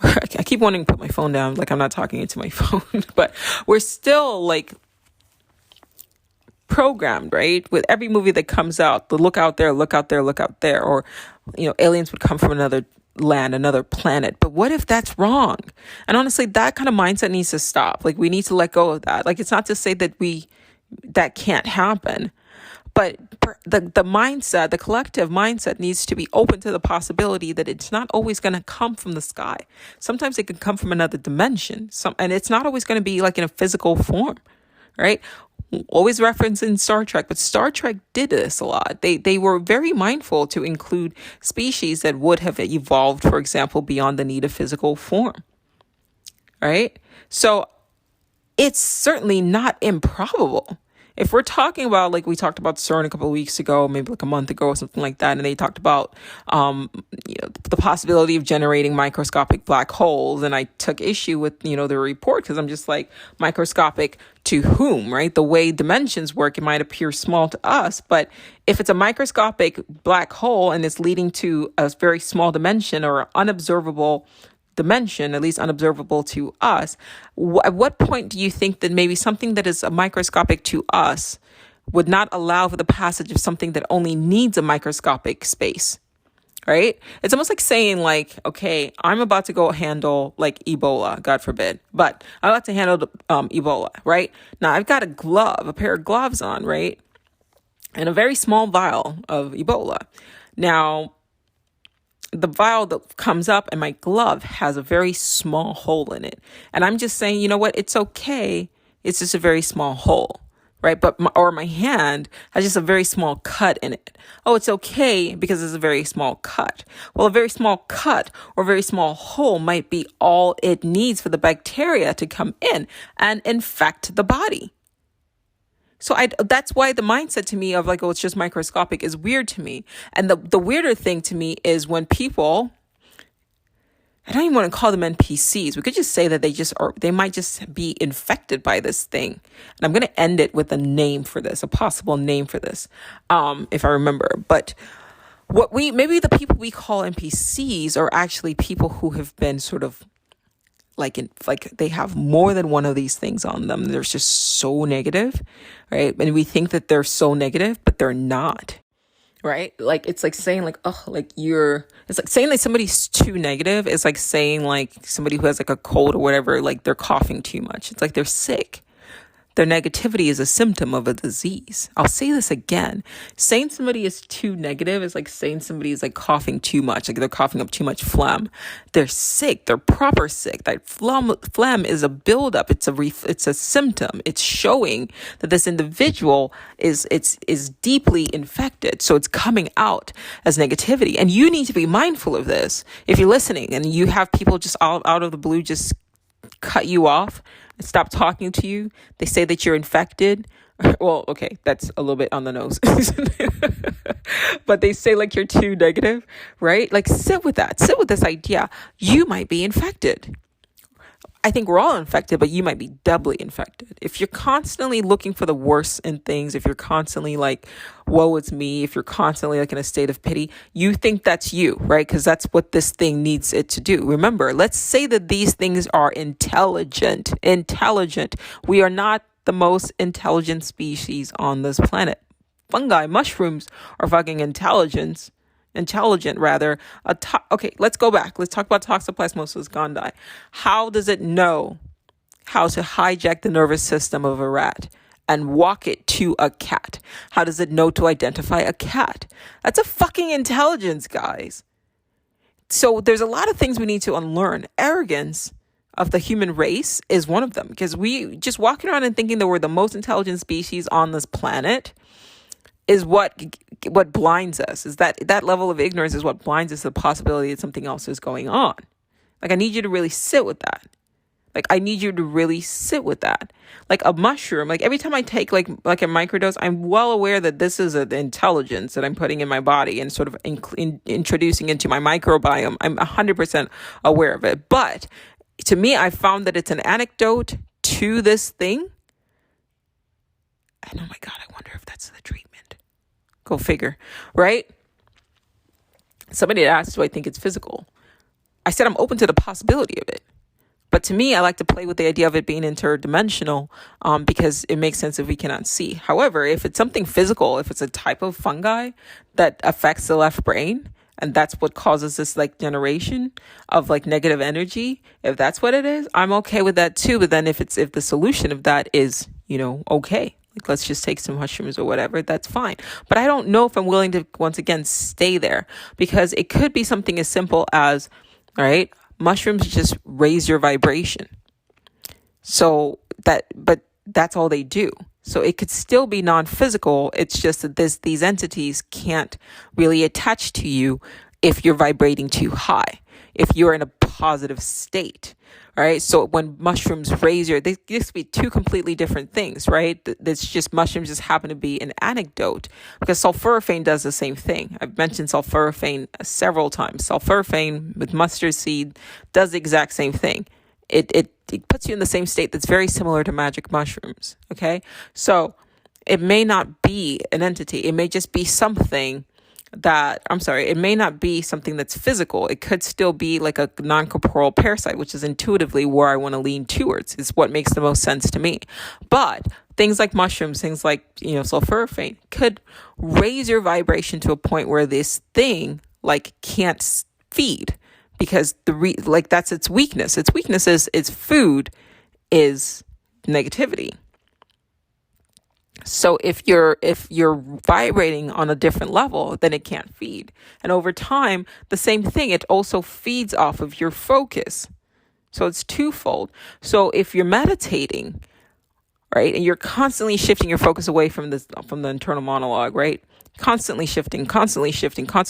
I keep wanting to put my phone down, like I'm not talking into my phone, but we're still like programmed, right? With every movie that comes out, the look out there, look out there, look out there, or, aliens would come from another land, another planet. But what if that's wrong? And honestly, that kind of mindset needs to stop. Like we need to let go of that. Like it's not to say that that can't happen. But the mindset, the collective mindset needs to be open to the possibility that it's not always going to come from the sky. Sometimes it can come from another dimension. And it's not always going to be like in a physical form, right? Always referencing Star Trek, but Star Trek did this a lot. They were very mindful to include species that would have evolved, for example, beyond the need of physical form, right? So it's certainly not improbable. If we're talking about, like we talked about CERN a couple of weeks ago, maybe like a month ago or something like that, and they talked about, the possibility of generating microscopic black holes. And I took issue with, the report, because I'm just like, microscopic to whom, right? The way dimensions work, it might appear small to us, but if it's a microscopic black hole and it's leading to a very small dimension or unobservable dimension, at least unobservable to us, at what point do you think that maybe something that is microscopic to us would not allow for the passage of something that only needs a microscopic space, right? It's almost like saying, like, okay, I'm about to go handle like Ebola, God forbid, but I'm about to handle Ebola, right? Now I've got a pair of gloves on, right? And a very small vial of Ebola. Now, the vial that comes up and my glove has a very small hole in it. And I'm just saying, you know what? It's okay. It's just a very small hole, right? But my hand has just a very small cut in it. Oh, it's okay because it's a very small cut. Well, a very small cut or a very small hole might be all it needs for the bacteria to come in and infect the body. So that's why the mindset to me of like, oh, it's just microscopic is weird to me. And the weirder thing to me is when people, I don't even want to call them NPCs. We could just say that they might just be infected by this thing. And I'm going to end it with a name for this, a possible name for this, if I remember. But maybe the people we call NPCs are actually people who have been sort of like they have more than one of these things on them. They're just so negative, right? And we think that they're so negative, but they're not, right? Like, it's like saying like, oh, like it's like saying that somebody's too negative. It's like saying like somebody who has like a cold or whatever, like they're coughing too much. It's like they're sick. Their negativity is a symptom of a disease. I'll say this again. Saying somebody is too negative is like saying somebody is like coughing too much, like they're coughing up too much phlegm. They're sick. They're proper sick. That phlegm is a buildup. It's a symptom. It's showing that this individual is deeply infected. So it's coming out as negativity. And you need to be mindful of this. If you're listening and you have people just out of the blue just cut you off, stop talking to you, they say that you're infected. Well, okay, that's a little bit on the nose. But they say like you're too negative, right? Like sit with that. Sit with this idea. You might be infected. I think we're all infected, but you might be doubly infected. If you're constantly looking for the worst in things, if you're constantly like, woe is me, if you're constantly like in a state of pity, you think that's you, right? Because that's what this thing needs it to do. Remember, let's say that these things are intelligent. We are not the most intelligent species on this planet. Fungi, mushrooms are fucking intelligent rather. Okay, let's go back. Let's talk about Toxoplasmosis gondii. How does it know how to hijack the nervous system of a rat and walk it to a cat? How does it know to identify a cat? That's a fucking intelligence, guys. So there's a lot of things we need to unlearn. Arrogance of the human race is one of them, because we just walking around and thinking that we're the most intelligent species on this planet is what blinds us. Is that level of ignorance is what blinds us to the possibility that something else is going on. Like, I need you to really sit with that. Like, a mushroom, like every time I take like a microdose, I'm well aware that this is an intelligence that I'm putting in my body and sort of introducing into my microbiome. I'm 100% aware of it. But to me, I found that it's an anecdote to this thing. And oh my God, I wonder if that's the treatment. Go figure, right? Somebody asked, do I think it's physical? I said I'm open to the possibility of it. But to me, I like to play with the idea of it being interdimensional because it makes sense if we cannot see. However, if it's something physical, if it's a type of fungi that affects the left brain, and that's what causes this like generation of like negative energy, if that's what it is, I'm okay with that too. But then if the solution of that is, okay, like let's just take some mushrooms or whatever, that's fine. But I don't know if I'm willing to once again stay there, because it could be something as simple as, all right, mushrooms just raise your vibration. But that's all they do. So it could still be non-physical. It's just that these entities can't really attach to you if you're vibrating too high. If you're in a positive state. Right. So when mushrooms raise they used to be two completely different things, right? That's just mushrooms just happen to be an anecdote, because sulforaphane does the same thing. I've mentioned sulforaphane several times. Sulforaphane with mustard seed does the exact same thing. It puts you in the same state that's very similar to magic mushrooms. Okay. So it may not be an entity. It may just be something it may not be something that's physical. It could still be like a non-corporeal parasite, which is intuitively where I want to lean towards. Is what makes the most sense to me. But things like mushrooms, things like, sulforaphane could raise your vibration to a point where this thing can't feed, because that's its weakness. Its weakness is its food is negativity. So if you're vibrating on a different level, then it can't feed. And over time, the same thing, it also feeds off of your focus. So it's twofold. So if you're meditating, right, and you're constantly shifting your focus away from the internal monologue, right? Constantly shifting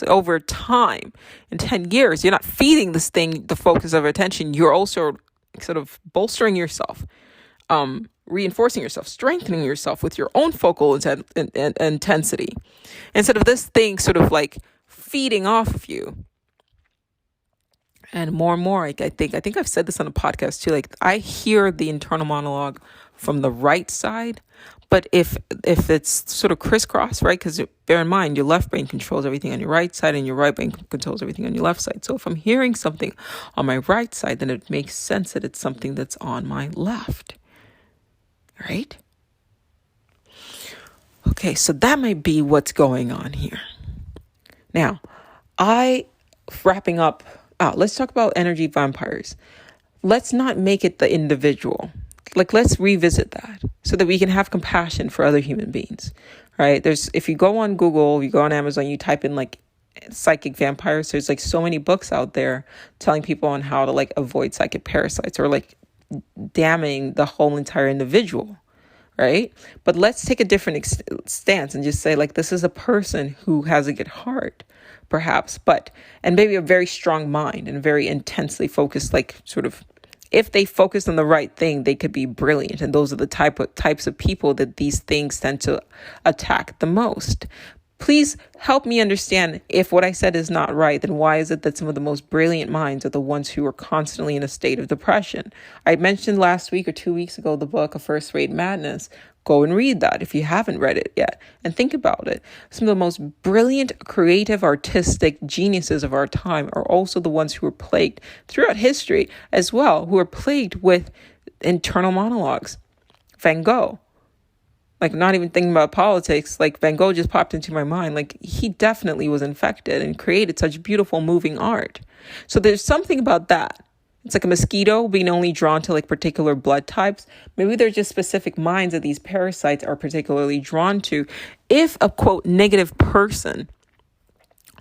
over time, in 10 years, you're not feeding this thing the focus of attention. You're also sort of bolstering yourself, reinforcing yourself, strengthening yourself with your own focal intensity, instead of this thing sort of feeding off of you. And more, I think I've said this on a podcast too. I hear the internal monologue from the right side, but if it's sort of crisscross, right? Because bear in mind, your left brain controls everything on your right side, and your right brain controls everything on your left side. So if I'm hearing something on my right side, then it makes sense that it's something that's on my left. Right? Okay, so that might be what's going on here. Now, wrapping up, let's talk about energy vampires. Let's not make it the individual. Let's revisit that so that we can have compassion for other human beings, right? If you go on Google, you go on Amazon, you type in psychic vampires, there's so many books out there telling people on how to avoid psychic parasites, or damning the whole entire individual, right? But let's take a different stance and just say this is a person who has a good heart, perhaps, and maybe a very strong mind and very intensely focused, if they focus on the right thing, they could be brilliant. And those are the types of people that these things tend to attack the most. Please help me understand, if what I said is not right, then why is it that some of the most brilliant minds are the ones who are constantly in a state of depression? I mentioned last week or 2 weeks ago the book, A First Rate Madness. Go and read that if you haven't read it yet, and think about it. Some of the most brilliant, creative, artistic geniuses of our time are also the ones who are plagued throughout history as well, who are plagued with internal monologues. Van Gogh. Not even thinking about politics, Van Gogh just popped into my mind. He definitely was infected and created such beautiful, moving art. So there's something about that. It's like a mosquito being only drawn to particular blood types. Maybe they're just specific minds that these parasites are particularly drawn to. If a, quote, negative person,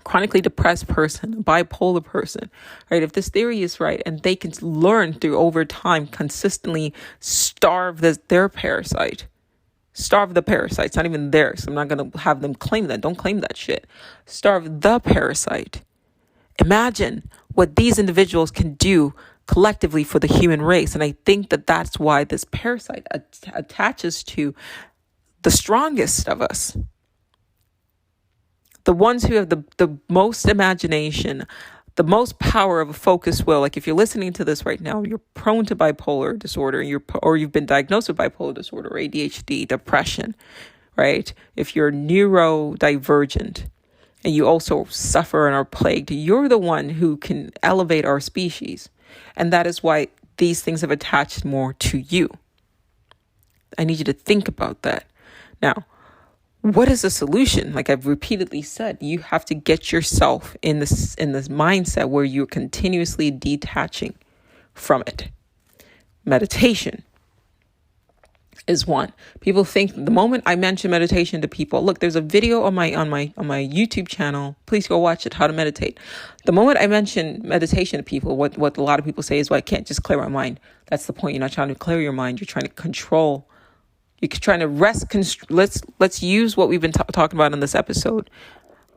chronically depressed person, bipolar person, right? If this theory is right, and they can learn through over time, consistently starve their parasite, starve the parasite. It's not even theirs. I'm not going to have them claim that. Don't claim that shit. Starve the parasite. Imagine what these individuals can do collectively for the human race. And I think that that's why this parasite attaches to the strongest of us. The ones who have the most imagination, the most power of a focused will. If you're listening to this right now, you're prone to bipolar disorder, or you've been diagnosed with bipolar disorder, ADHD, depression, right? If you're neurodivergent and you also suffer and are plagued, you're the one who can elevate our species. And that is why these things have attached more to you. I need you to think about that. Now, what is the solution? I've repeatedly said, you have to get yourself in this mindset where you're continuously detaching from it. Meditation is one. People think the moment I mention meditation to people, look, there's a video on my YouTube channel. Please go watch it, how to meditate. The moment I mention meditation to people, what a lot of people say is, well, I can't just clear my mind. That's the point. You're not trying to clear your mind. You're trying to control. You're trying to rest. Let's use what we've been talking about in this episode.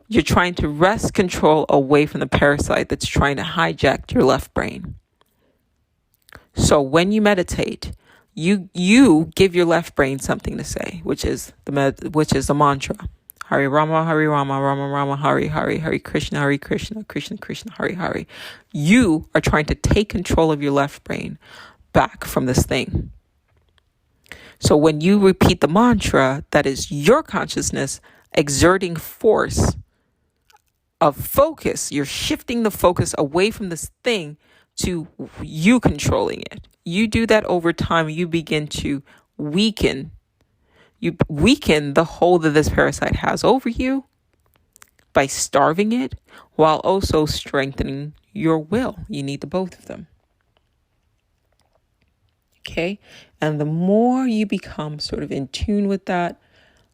You're trying to wrest control away from the parasite that's trying to hijack your left brain. So when you meditate, you give your left brain something to say, which is the mantra. Hare Rama, Rama Rama, Hare Hare Krishna, Krishna Krishna, Hare Hare. You are trying to take control of your left brain back from this thing. So when you repeat the mantra, that is your consciousness exerting force of focus. You're shifting the focus away from this thing to you controlling it. You do that over time, you begin to weaken. You weaken the hold that this parasite has over you by starving it, while also strengthening your will. You need the both of them. Okay? And the more you become sort of in tune with that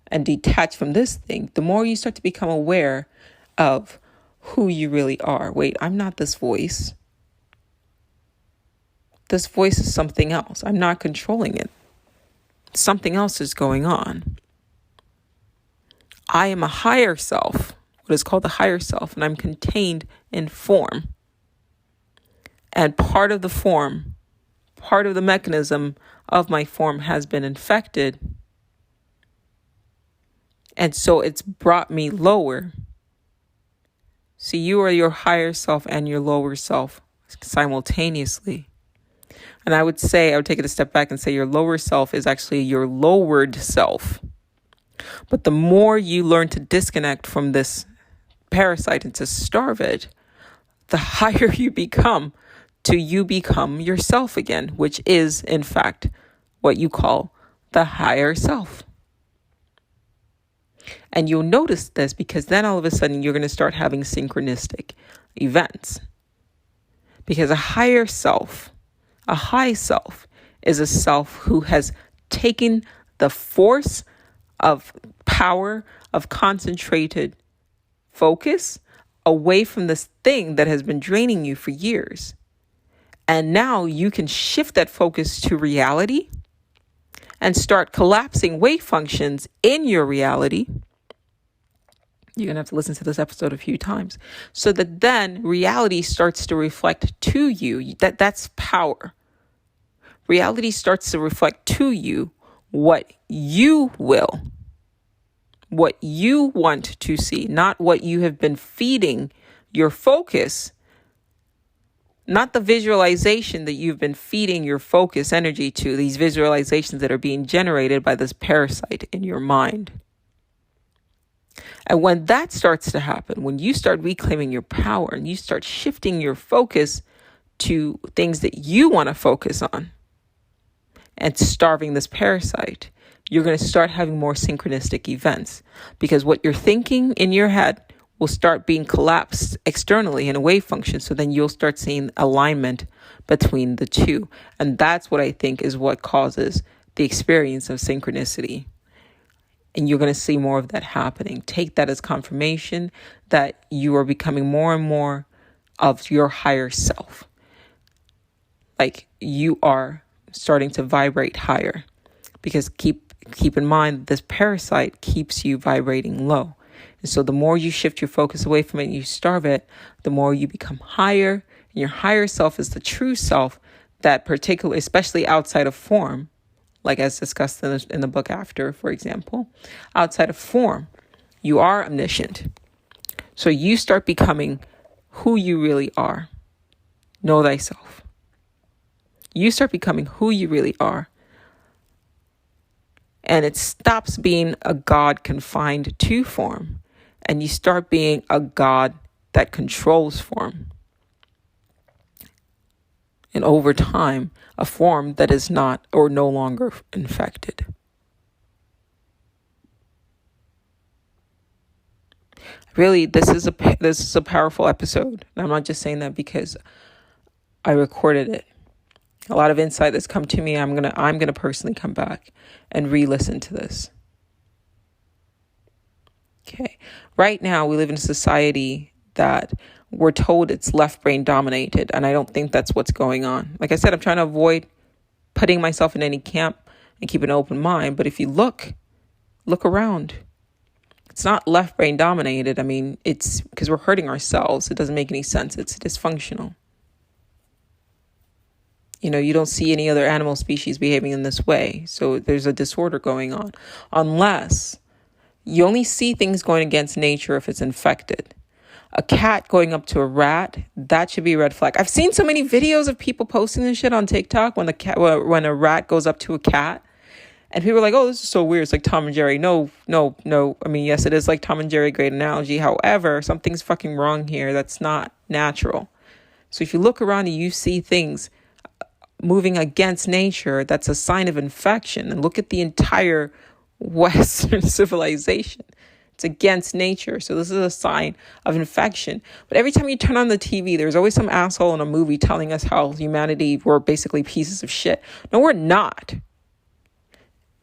and detached from this thing, the more you start to become aware of who you really are. Wait, I'm not this voice. This voice is something else. I'm not controlling it. Something else is going on. I am a higher self, what is called the higher self, and I'm contained in form. And part of the mechanism of my form has been infected. And so it's brought me lower. So you are your higher self and your lower self simultaneously. And I would take it a step back and say your lower self is actually your lowered self. But the more you learn to disconnect from this parasite and to starve it, the higher you become till you become yourself again, which is, in fact, what you call the higher self. And you'll notice this because then all of a sudden you're going to start having synchronistic events. Because a high self is a self who has taken the force of power, of concentrated focus away from this thing that has been draining you for years. And now you can shift that focus to reality and start collapsing wave functions in your reality. You're going to have to listen to this episode a few times so that then reality starts to reflect to you. That's power. Reality starts to reflect to you what you will, what you want to see, not what you have been feeding your focus, not the visualization that you've been feeding your focus energy to, these visualizations that are being generated by this parasite in your mind. And when that starts to happen, when you start reclaiming your power and you start shifting your focus to things that you want to focus on and starving this parasite, you're going to start having more synchronistic events because what you're thinking in your head will start being collapsed externally in a wave function. So then you'll start seeing alignment between the two. And that's what I think is what causes the experience of synchronicity. And you're going to see more of that happening. Take that as confirmation that you are becoming more and more of your higher self. Like you are starting to vibrate higher. Because keep in mind, this parasite keeps you vibrating low. And so the more you shift your focus away from it and you starve it, the more you become higher. And your higher self is the true self that particularly, especially outside of form, like as discussed in the book After, for example, outside of form, you are omniscient. So you start becoming who you really are. Know thyself. You start becoming who you really are. And it stops being a God confined to form. And you start being a God that controls form. And over time, a form that is not or no longer infected. Really, this is a powerful episode. And I'm not just saying that because I recorded it. A lot of insight that's come to me. I'm gonna personally come back and re-listen to this. Okay. Right now, we live in a society that we're told it's left brain dominated, and I don't think that's what's going on. Like I said, I'm trying to avoid putting myself in any camp and keep an open mind. But if you look around, It's not left brain dominated. I mean, it's because we're hurting ourselves. It doesn't make any sense. It's dysfunctional. You don't see any other animal species behaving in this way. So there's a disorder going on. Unless you only see things going against nature if it's infected. A cat going up to a rat, that should be a red flag. I've seen so many videos of people posting this shit on TikTok when a rat goes up to a cat. And people are like, oh, this is so weird. It's like Tom and Jerry. No. I mean, yes, it is like Tom and Jerry. Great analogy. However, something's fucking wrong here. That's not natural. So if you look around and you see things moving against nature, that's a sign of infection. And look at the entire Western civilization. It's against nature. So this is a sign of infection. But every time you turn on the TV, there's always some asshole in a movie telling us how humanity, we're basically pieces of shit. No, we're not.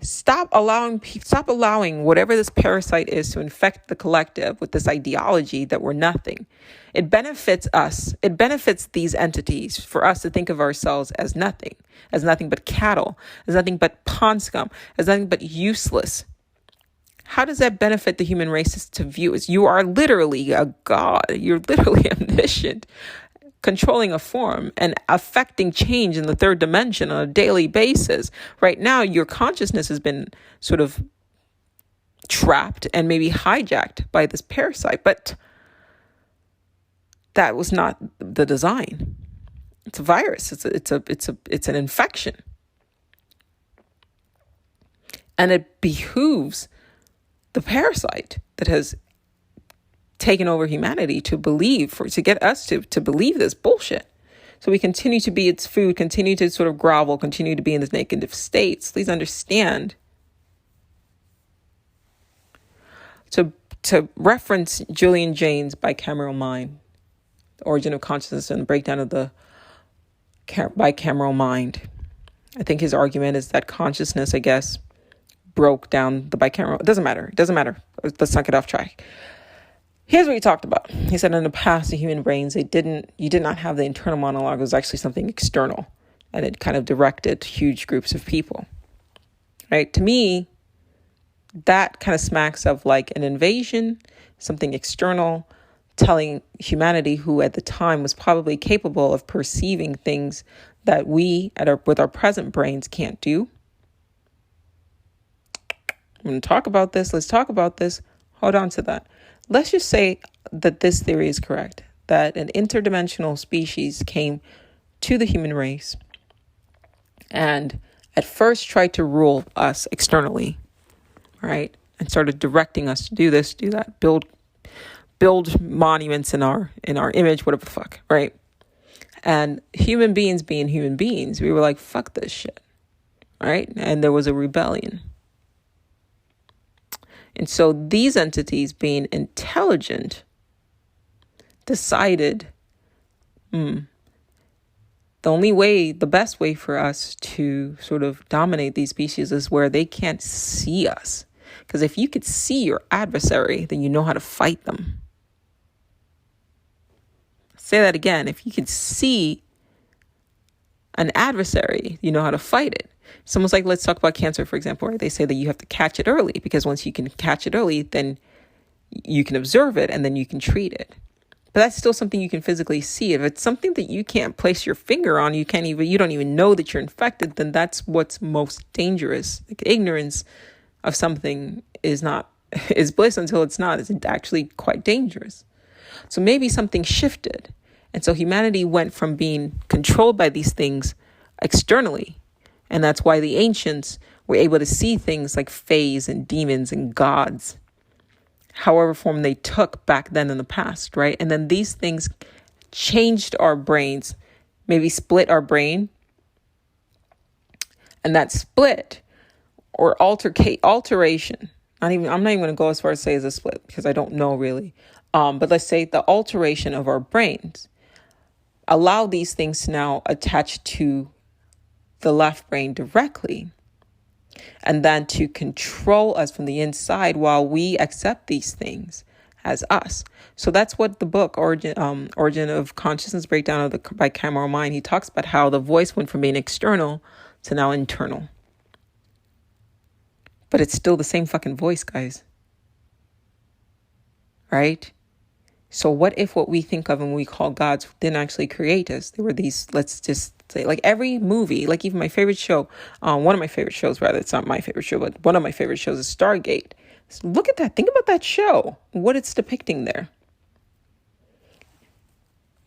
Stop allowing whatever this parasite is to infect the collective with this ideology that we're nothing. It benefits us. It benefits these entities for us to think of ourselves as nothing but cattle, as nothing but pond scum, as nothing but useless. How does that benefit the human race to view us? You are literally a god. You're literally omniscient, controlling a form and affecting change in the third dimension on a daily basis. Right now, your consciousness has been sort of trapped and maybe hijacked by this parasite, but that was not the design. It's a virus. It's an infection, and it behooves the parasite that has taken over humanity to get us to believe this bullshit. So we continue to be its food, continue to sort of grovel, continue to be in this negative states. Please understand. To reference Julian Jaynes' bicameral mind, The Origin of Consciousness and the Breakdown of the Bicameral Mind. I think his argument is that consciousness, I guess, broke down the bicameral. It doesn't matter. Let's not get off track. Here's what he talked about. He said in the past, the human brains, you did not have the internal monologue. It was actually something external, and it kind of directed huge groups of people. Right? To me, that kind of smacks of like an invasion, something external, telling humanity, who at the time was probably capable of perceiving things that we with our present brains can't do. I'm going to talk about this. Let's talk about this. Hold on to that. Let's just say that this theory is correct, that an interdimensional species came to the human race and at first tried to rule us externally, right? And started directing us to do this, do that, build monuments in our image, whatever the fuck, right? And human beings being human beings, we were like, fuck this shit, right? And there was a rebellion. And so these entities, being intelligent, decided the best way for us to sort of dominate these species is where they can't see us. Because if you could see your adversary, then you know how to fight them. Say that again. If you could see an adversary, you know how to fight it. It's almost like, let's talk about cancer, for example, right? They say that you have to catch it early, because once you can catch it early, then you can observe it and then you can treat it. But that's still something you can physically see. If it's something that you can't place your finger on, you don't even know that you're infected, then that's what's most dangerous. Like, ignorance of something is bliss until it's not. It's actually quite dangerous. So maybe something shifted. And so humanity went from being controlled by these things externally. And that's why the ancients were able to see things like fays and demons and gods, however form they took back then in the past, right? And then these things changed our brains, maybe split our brain. And that split or alteration, I'm not even going to go as far as say as a split, because I don't know really. But let's say the alteration of our brains allow these things to now attach to the left brain directly, and then to control us from the inside while we accept these things as us. So that's what the book Origin of Consciousness, Breakdown of the Bicameral Mind, he talks about how the voice went from being external to now internal. But it's still the same fucking voice, guys. right? So what if what we think of and we call gods didn't actually create us? There were these, let's just say, like every movie, like even my favorite show, one of my favorite shows, rather, it's not my favorite show, but one of my favorite shows is Stargate. So look at that. Think about that show, what it's depicting there.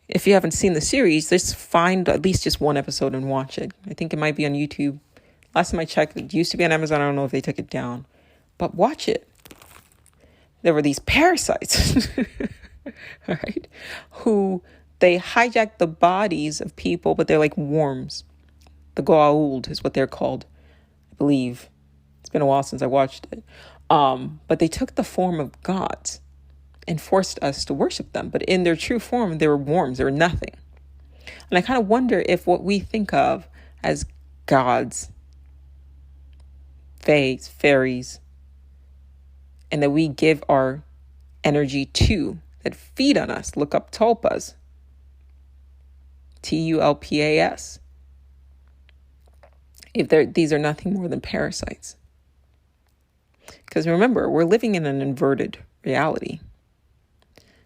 If you haven't seen the series, just find at least just one episode and watch it. I think it might be on YouTube. Last time I checked, it used to be on Amazon. I don't know if they took it down. But watch it. There were these parasites, right? Who they hijacked the bodies of people, but they're like worms. The Goa'uld is what they're called, I believe. It's been a while since I watched it. But they took the form of gods and forced us to worship them. But in their true form, they were worms. They were nothing. And I kind of wonder if what we think of as gods, fays, fairies, and that we give our energy to, that feed on us. Look up tulpas. Tulpas. If these are nothing more than parasites. Because remember, we're living in an inverted reality.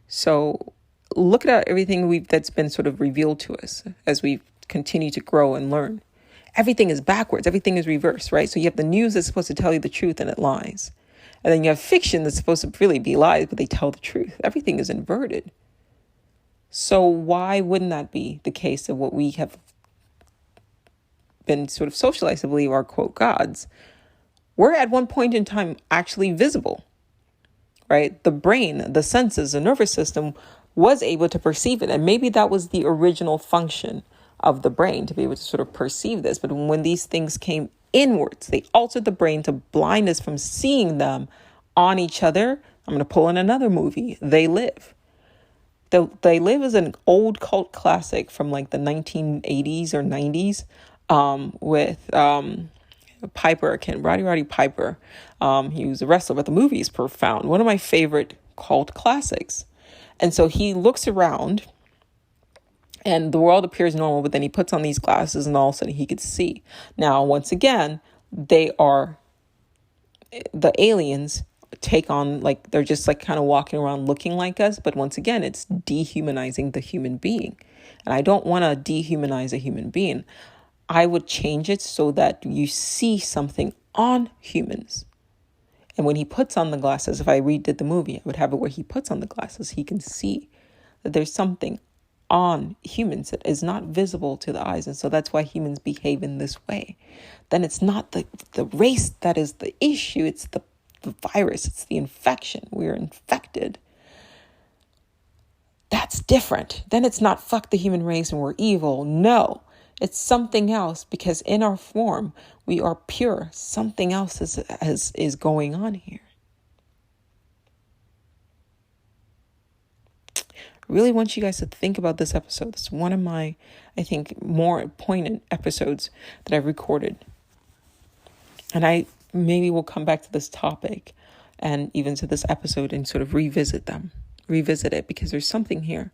So look at everything that's been sort of revealed to us as we continue to grow and learn. Everything is backwards. Everything is reversed, right? So you have the news that's supposed to tell you the truth and it lies. And then you have fiction that's supposed to really be lies, but they tell the truth. Everything is inverted. So why wouldn't that be the case of what we have been sort of socialized to believe are, quote, gods? We're at one point in time actually visible, right? The brain, the senses, the nervous system was able to perceive it. And maybe that was the original function of the brain, to be able to sort of perceive this. But when these things came inwards, they altered the brain to blind us from seeing them on each other. I'm going to pull in another movie, They Live. They Live is an old cult classic from like the 1980s or 90s with Piper, Roddy Piper. He was a wrestler, but the movie is profound. One of my favorite cult classics. And so he looks around and the world appears normal, but then he puts on these glasses and all of a sudden he could see. Now, once again, the aliens take on, like, they're just like kind of walking around looking like us. But once again, it's dehumanizing the human being. And I don't want to dehumanize a human being. I would change it so that you see something on humans. And when he puts on the glasses, if I redid the movie, I would have it where he puts on the glasses. He can see that there's something on humans that is not visible to the eyes. And so that's why humans behave in this way. Then it's not the race that is the issue. It's the virus. It's the infection. We're infected. That's different. Then it's not fuck the human race and we're evil. No, it's something else, because in our form, we are pure. Something else is going on here. Really want you guys to think about this episode. It's one of my, I think, more poignant episodes that I've recorded. And I maybe will come back to this topic and even to this episode and sort of revisit it, because there's something here.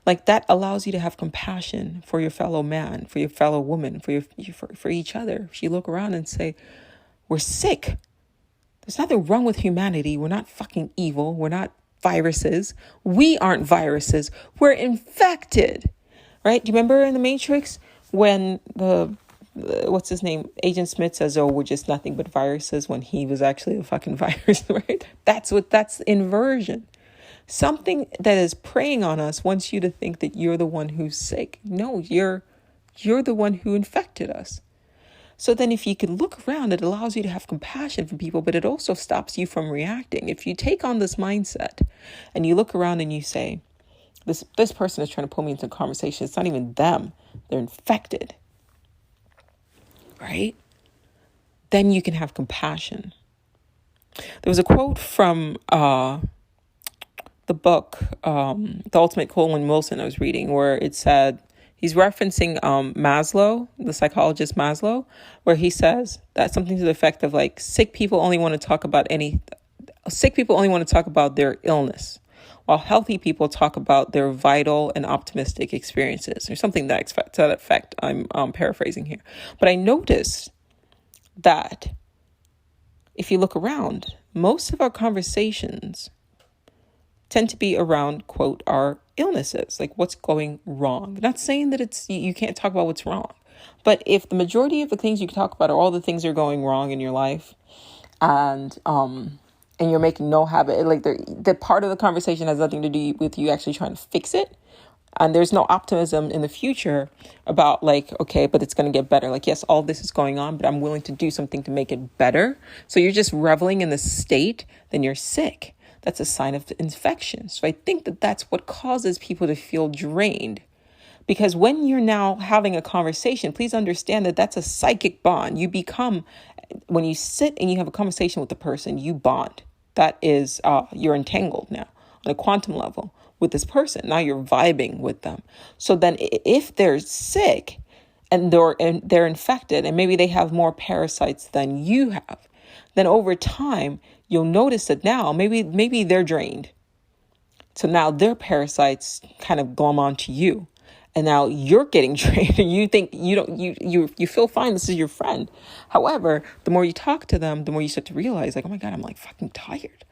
Like, that allows you to have compassion for your fellow man, for your fellow woman, for each other. If you look around and say, we're sick. There's nothing wrong with humanity. We're not fucking evil. We're not viruses. We aren't viruses. We're infected, right? Do you remember in The Matrix when what's his name? Agent Smith says, oh, we're just nothing but viruses, when he was actually a fucking virus, right? That's inversion. Something that is preying on us wants you to think that you're the one who's sick. No, you're the one who infected us. So then if you can look around, it allows you to have compassion for people, but it also stops you from reacting. If you take on this mindset and you look around and you say, this person is trying to pull me into a conversation. It's not even them. They're infected. Right? Then you can have compassion. There was a quote from the book, The Ultimate Colin Wilson I was reading, where it said, he's referencing Maslow, the psychologist Maslow, where he says that something to the effect of, like, sick people only want to talk about their illness, while healthy people talk about their vital and optimistic experiences, or something to that effect. I'm paraphrasing here. But I noticed that if you look around, most of our conversations tend to be around, quote, our illnesses, like what's going wrong. Not saying that you can't talk about what's wrong, but if the majority of the things you can talk about are all the things that are going wrong in your life, and you're making no habit, like the part of the conversation has nothing to do with you actually trying to fix it. And there's no optimism in the future about like, okay, but it's going to get better. Like, yes, all this is going on, but I'm willing to do something to make it better. So you're just reveling in the state, then you're sick. That's a sign of infection. So I think that that's what causes people to feel drained. Because when you're now having a conversation, please understand that that's a psychic bond. When you sit and you have a conversation with the person, you bond. That is, you're entangled now on a quantum level with this person. Now you're vibing with them. So then if they're sick and they're infected and maybe they have more parasites than you have, then over time, you'll notice that now maybe they're drained. So now their parasites kind of glom onto you. And now you're getting drained and you think you feel fine. This is your friend. However, the more you talk to them, the more you start to realize like, oh my God, I'm like fucking tired,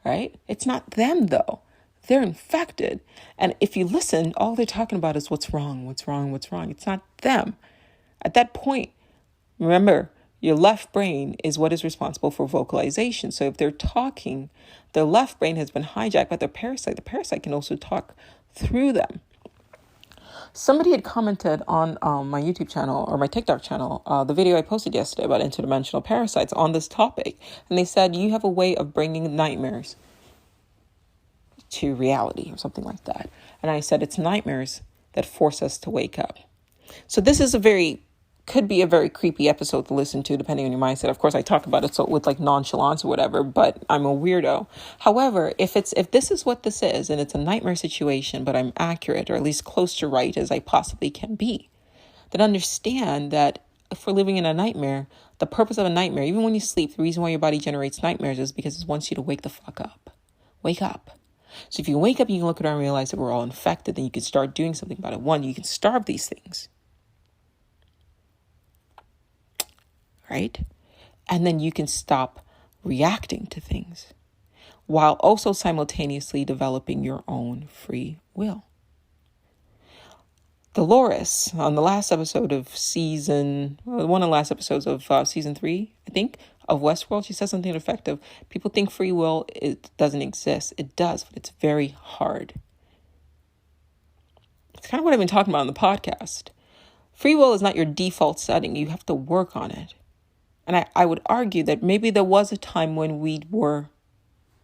right? It's not them though. They're infected. And if you listen, all they're talking about is what's wrong, what's wrong, what's wrong. It's not them. At that point, remember, your left brain is what is responsible for vocalization. So if they're talking, their left brain has been hijacked by their parasite. The parasite can also talk through them. Somebody had commented on my YouTube channel or my TikTok channel, the video I posted yesterday about interdimensional parasites on this topic. And they said, you have a way of bringing nightmares to reality or something like that. And I said, it's nightmares that force us to wake up. So this is could be a very creepy episode to listen to, depending on your mindset. Of course, I talk about it with like nonchalance or whatever, but I'm a weirdo. However, if this is what this is, and it's a nightmare situation, but I'm accurate or at least close to right as I possibly can be, then understand that if we're living in a nightmare, the purpose of a nightmare, even when you sleep, the reason why your body generates nightmares is because it wants you to wake the fuck up. Wake up. So if you wake up, you can look around and realize that we're all infected, then you can start doing something about it. One, you can starve these things. Right? And then you can stop reacting to things while also simultaneously developing your own free will. Dolores, on the last episode of one of the last episodes of season 3, I think, of Westworld, she says something effective. People think free will, it doesn't exist. It does, but it's very hard. It's kind of what I've been talking about on the podcast. Free will is not your default setting. You have to work on it. And I would argue that maybe there was a time when we were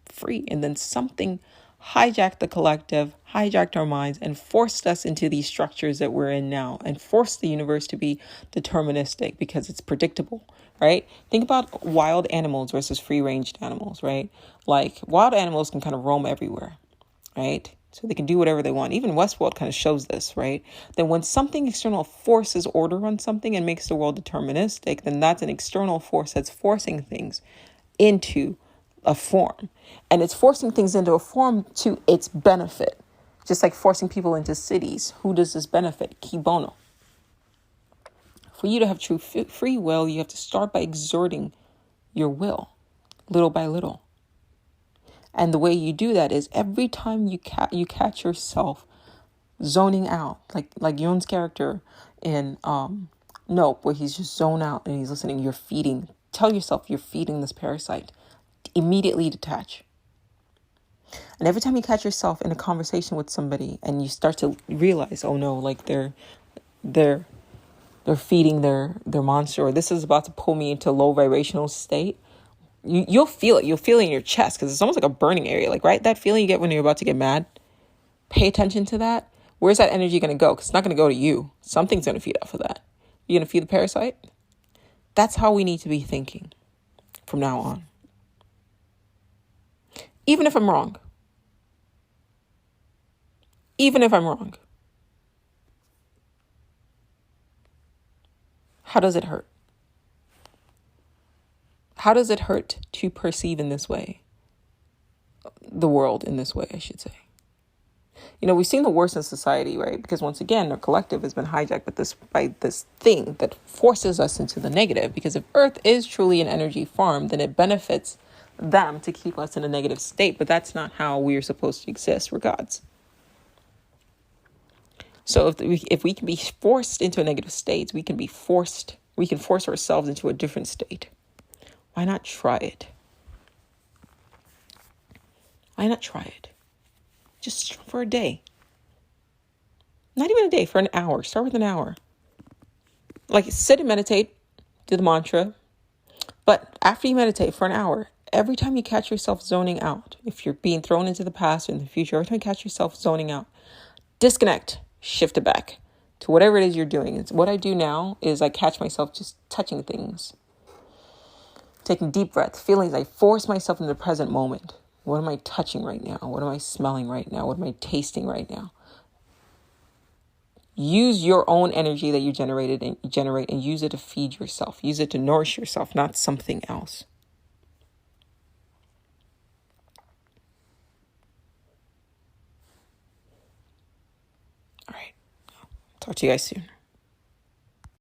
free and then something hijacked the collective, hijacked our minds and forced us into these structures that we're in now and forced the universe to be deterministic because it's predictable, right? Think about wild animals versus free-ranged animals, right? Like wild animals can kind of roam everywhere, right? So they can do whatever they want. Even Westworld kind of shows this, right? Then when something external forces order on something and makes the world deterministic, then that's an external force that's forcing things into a form. And it's forcing things into a form to its benefit. Just like forcing people into cities. Who does this benefit? Qui bono. For you to have true free will, you have to start by exerting your will, little by little. And the way you do that is every time you catch yourself zoning out, like Yoon's character in Nope, where he's just zoned out and he's listening, tell yourself you're feeding this parasite. Immediately detach. And every time you catch yourself in a conversation with somebody and you start to realize, oh no, like they're feeding their monster, or this is about to pull me into a low vibrational state, you'll feel it. You'll feel it in your chest because it's almost like a burning area. Like, right? That feeling you get when you're about to get mad. Pay attention to that. Where's that energy going to go? Because it's not going to go to you. Something's going to feed off of that. You're going to feed the parasite? That's how we need to be thinking from now on. Even if I'm wrong. Even if I'm wrong. How does it hurt? How does it hurt to perceive in this way? The world in this way, I should say. You know, we've seen the worst in society, right? Because once again, our collective has been hijacked by this thing that forces us into the negative. Because if Earth is truly an energy farm, then it benefits them to keep us in a negative state, but that's not how we're supposed to exist. We're gods. So if we can be forced into a negative state, we can force ourselves into a different state. Why not try it? Why not try it? Just for a day. Not even a day, for an hour. Start with an hour. Like, sit and meditate, do the mantra. But after you meditate for an hour, every time you catch yourself zoning out, if you're being thrown into the past or in the future, every time you catch yourself zoning out, disconnect, shift it back to whatever it is you're doing. It's what I do now is I catch myself just touching things, taking deep breaths, feelings. I force myself into the present moment. What am I touching right now? What am I smelling right now? What am I tasting right now? Use your own energy that you generate and use it to feed yourself. Use it to nourish yourself, not something else. All right. Talk to you guys soon.